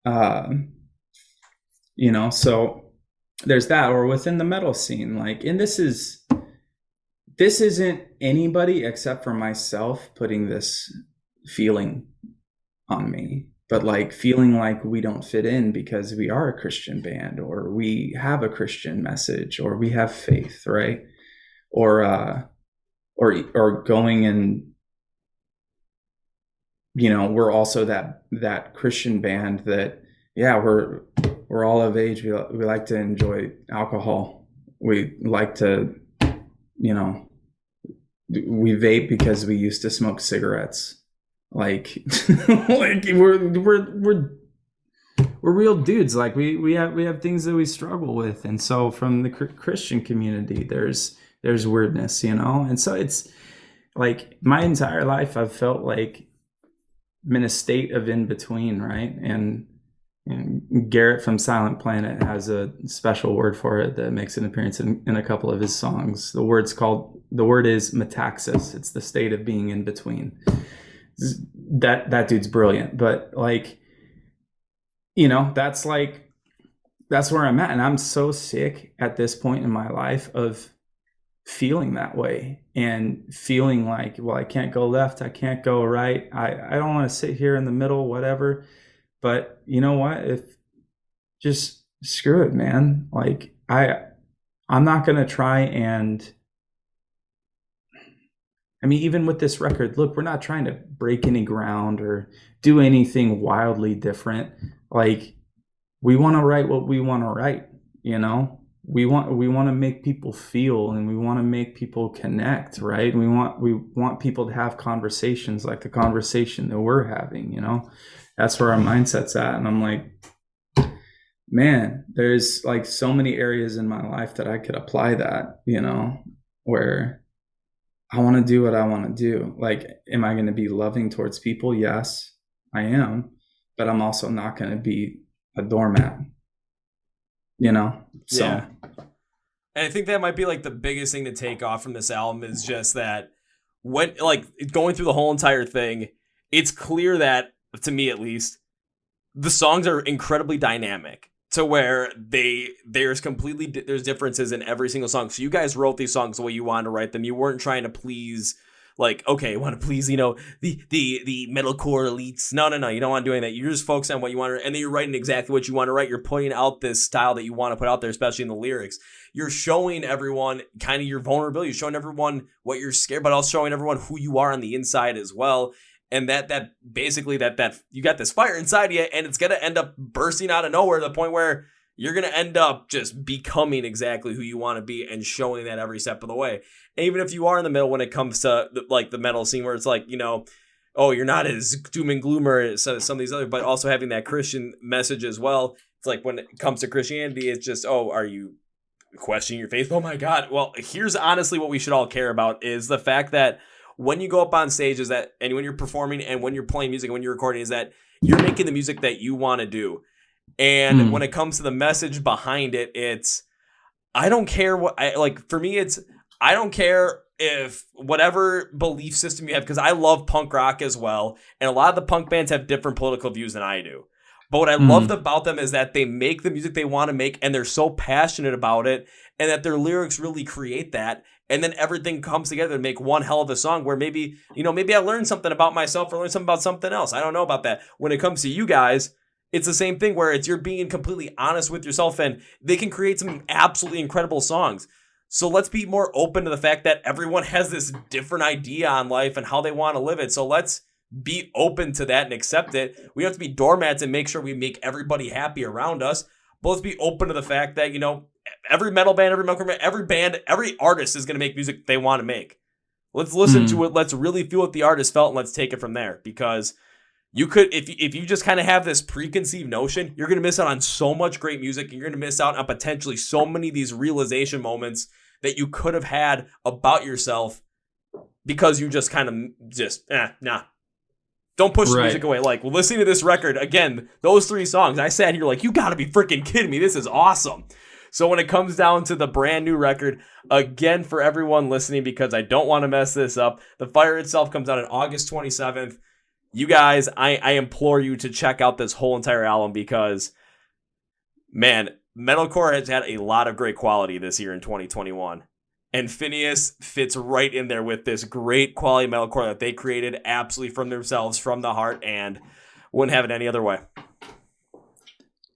uh, so there's that. Or within the metal scene, like, and this isn't anybody except for myself putting this feeling on me, but like feeling like we don't fit in because we are a Christian band, or we have a Christian message, or we have faith, right? Or going and we're also that Christian band that, yeah, we're all of age. We like to enjoy alcohol. We like to, we vape because we used to smoke cigarettes. Like, like we're real dudes. Like we have things that we struggle with, and so from the Christian community, there's weirdness, and so it's like my entire life I've felt like I'm in a state of in between, right? And Garrett from Silent Planet has a special word for it that makes an appearance in a couple of his songs. The word is metaxis. It's the state of being in between. That dude's brilliant, but like, that's where I'm at. And I'm so sick at this point in my life of feeling that way and feeling like, well, I can't go left, I can't go right, I don't want to sit here in the middle, whatever. But you know what, if just screw it, man. Like I'm not gonna try and, I mean, even with this record, look, we're not trying to break any ground or do anything wildly different. Like, we want to write what we want to write, we want to make people feel, and we want to make people connect, right? We want people to have conversations like the conversation that we're having, that's where our mindset's at. And I'm like, man, there's like so many areas in my life that I could apply that, where I want to do what I want to do. Like, am I going to be loving towards people? Yes, I am. But I'm also not going to be a doormat, So. Yeah. And I think that might be like the biggest thing to take off from this album is just that when, like, going through the whole entire thing, it's clear that, to me at least, the songs are incredibly dynamic to where there's differences in every single song. So you guys wrote these songs the way you wanted to write them. You weren't trying to please, like, okay, I want to please, the metalcore elites. No, you don't want to do any of that. You're just focused on what you want to, and then you're writing exactly what you want to write. You're putting out this style that you want to put out there, especially in the lyrics. You're showing everyone kind of your vulnerability. You're showing everyone what you're scared, but also showing everyone who you are on the inside as well. And that basically that you got this fire inside you, and it's gonna end up bursting out of nowhere to the point where you're gonna end up just becoming exactly who you want to be and showing that every step of the way. And even if you are in the middle when it comes to like the metal scene, where it's like, oh, you're not as doom and gloomer as some of these other, but also having that Christian message as well. It's like when it comes to Christianity, it's just, oh, are you questioning your faith? Oh my God. Well, here's honestly what we should all care about is the fact that when you go up on stage and when you're performing and when you're playing music and when you're recording, is that you're making the music that you want to do. And when it comes to the message behind it, it's, I don't care for me, it's, I don't care if whatever belief system you have, because I love punk rock as well. And a lot of the punk bands have different political views than I do. But what I loved about them is that they make the music they want to make, and they're so passionate about it, and that their lyrics really create that. And then everything comes together to make one hell of a song where maybe I learned something about myself or learned something about something else. I don't know about that. When it comes to you guys, it's the same thing where you're being completely honest with yourself, and they can create some absolutely incredible songs. So let's be more open to the fact that everyone has this different idea on life and how they want to live it. So let's be open to that and accept it. We have to be doormats and make sure we make everybody happy around us. But let's be open to the fact that, every metal band, every metalcore band, every band, every artist is going to make music they want to make. Let's listen to it. Let's really feel what the artist felt, and let's take it from there. Because you could, if you just kind of have this preconceived notion, you're going to miss out on so much great music. And you're going to miss out on potentially so many of these realization moments that you could have had about yourself because you just kind of nah. Don't push the music away. Like, listening to this record, again, those 3 songs, I sat here like, you gotta be freaking kidding me. This is awesome. So when it comes down to the brand new record, again, for everyone listening, because I don't want to mess this up, The Fire itself comes out on August 27th. You guys, I implore you to check out this whole entire album because, man, metalcore has had a lot of great quality this year in 2021. And Phinehas fits right in there with this great quality metalcore that they created absolutely from themselves, from the heart, and wouldn't have it any other way.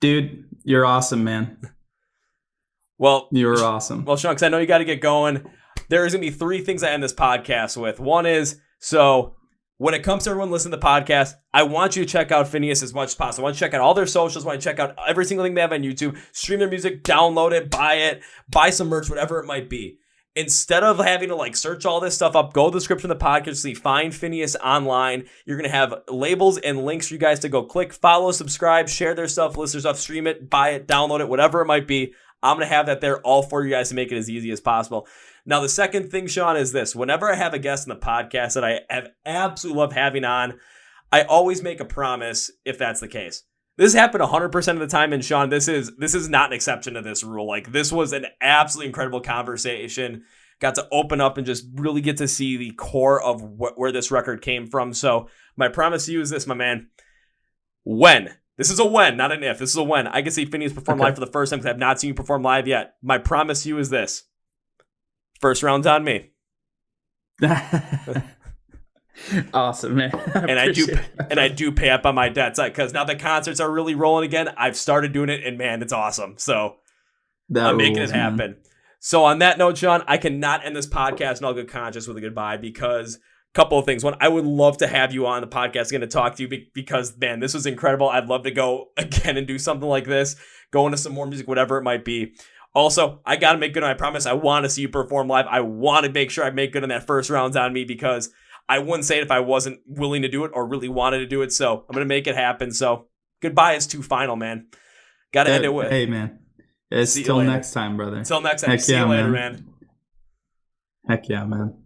Dude, you're awesome, man. Well, you're awesome. Well, Sean, because I know you got to get going. There is going to be 3 things I end this podcast with. One is, so when it comes to everyone listening to the podcast, I want you to check out Phinehas as much as possible. I want you to check out all their socials. I want you to check out every single thing they have on YouTube. Stream their music, download it, buy some merch, whatever it might be. Instead of having to like search all this stuff up, go to the description of the podcast, find Phinehas online. You're going to have labels and links for you guys to go click, follow, subscribe, share their stuff, list their stuff, stream it, buy it, download it, whatever it might be. I'm going to have that there all for you guys to make it as easy as possible. Now, the second thing, Sean, is this. Whenever I have a guest in the podcast that I have absolutely love having on, I always make a promise if that's the case. This happened 100% of the time, and Sean, this is not an exception to this rule. Like, this was an absolutely incredible conversation. Got to open up and just really get to see the core of where this record came from. So my promise to you is this, my man. When. This is a when, not an if. This is a when. I can see Phinehas perform live for the first time because I have not seen you perform live yet. My promise to you is this. First round's on me. Awesome, man. I do pay up on my debts because now the concerts are really rolling again. I've started doing it, and man, it's awesome. So I'm making it happen. Man. So on that note, Sean, I cannot end this podcast in all good conscience with a goodbye because couple of things. One, I would love to have you on the podcast again to talk to you because, man, this was incredible. I'd love to go again and do something like this, go into some more music, whatever it might be. Also, I got to make good on my promise. I want to see you perform live. I want to make sure I make good on that first rounds on me because I wouldn't say it if I wasn't willing to do it or really wanted to do it. So I'm going to make it happen. So goodbye is too final, man. Got to end it with. Hey, man. It's till next time, brother. Until next time. See you later, man. Heck yeah, man.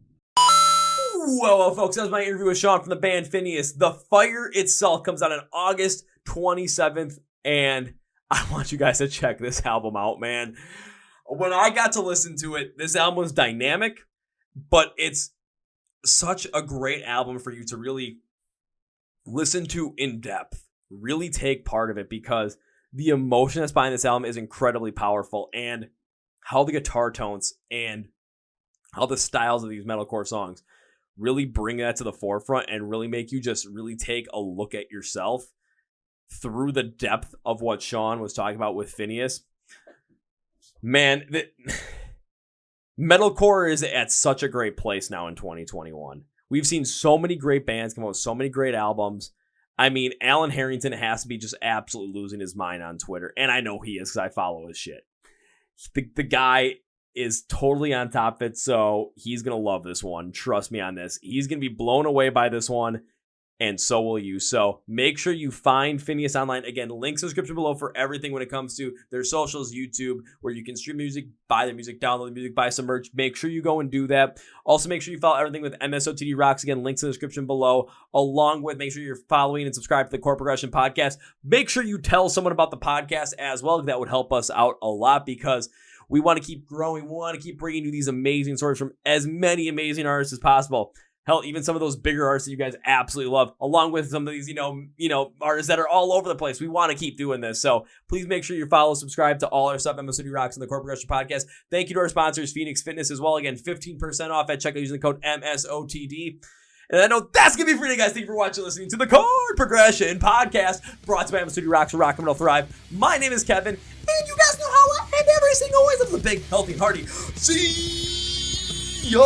Well, folks, that was my interview with Sean from the band Phinehas. The Fire itself comes out on August 27th, and I want you guys to check this album out, man. When I got to listen to it, this album was dynamic, but it's such a great album for you to really listen to in depth, really take part of it, because the emotion that's behind this album is incredibly powerful, and how the guitar tones and how the styles of these metalcore songs really bring that to the forefront and really make you just really take a look at yourself through the depth of what Sean was talking about with Phinehas. Man, metalcore is at such a great place now in 2021. We've seen so many great bands come out with so many great albums. I mean, Alan Harrington has to be just absolutely losing his mind on Twitter. And I know he is because I follow his shit. The guy is totally on top of it, so he's going to love this one. Trust me on this. He's going to be blown away by this one, and so will you. So make sure you find Phinehas online. Again, links in the description below for everything when it comes to their socials, YouTube, where you can stream music, buy the music, download the music, buy some merch. Make sure you go and do that. Also, make sure you follow everything with MSOTD Rocks. Again, links in the description below, along with make sure you're following and subscribe to the Chord Progression Podcast. Make sure you tell someone about the podcast as well. That would help us out a lot because we want to keep growing. We want to keep bringing you these amazing stories from as many amazing artists as possible. Hell, even some of those bigger artists that you guys absolutely love, along with some of these, artists that are all over the place. We want to keep doing this. So please make sure you follow, subscribe to all our stuff, MSOTD Rocks and the Chord Progression Podcast. Thank you to our sponsors, Phoenix Fitness as well. Again, 15% off at checkout using the code MSOTD. And I know that's going to be for you guys. Thank you for watching and listening to the Chord Progression Podcast, brought to you by MSOTD Rocks, where rock and roll thrive. My name is Kevin, and you guys know how I end every single way. Live a big, healthy, and hearty. See ya!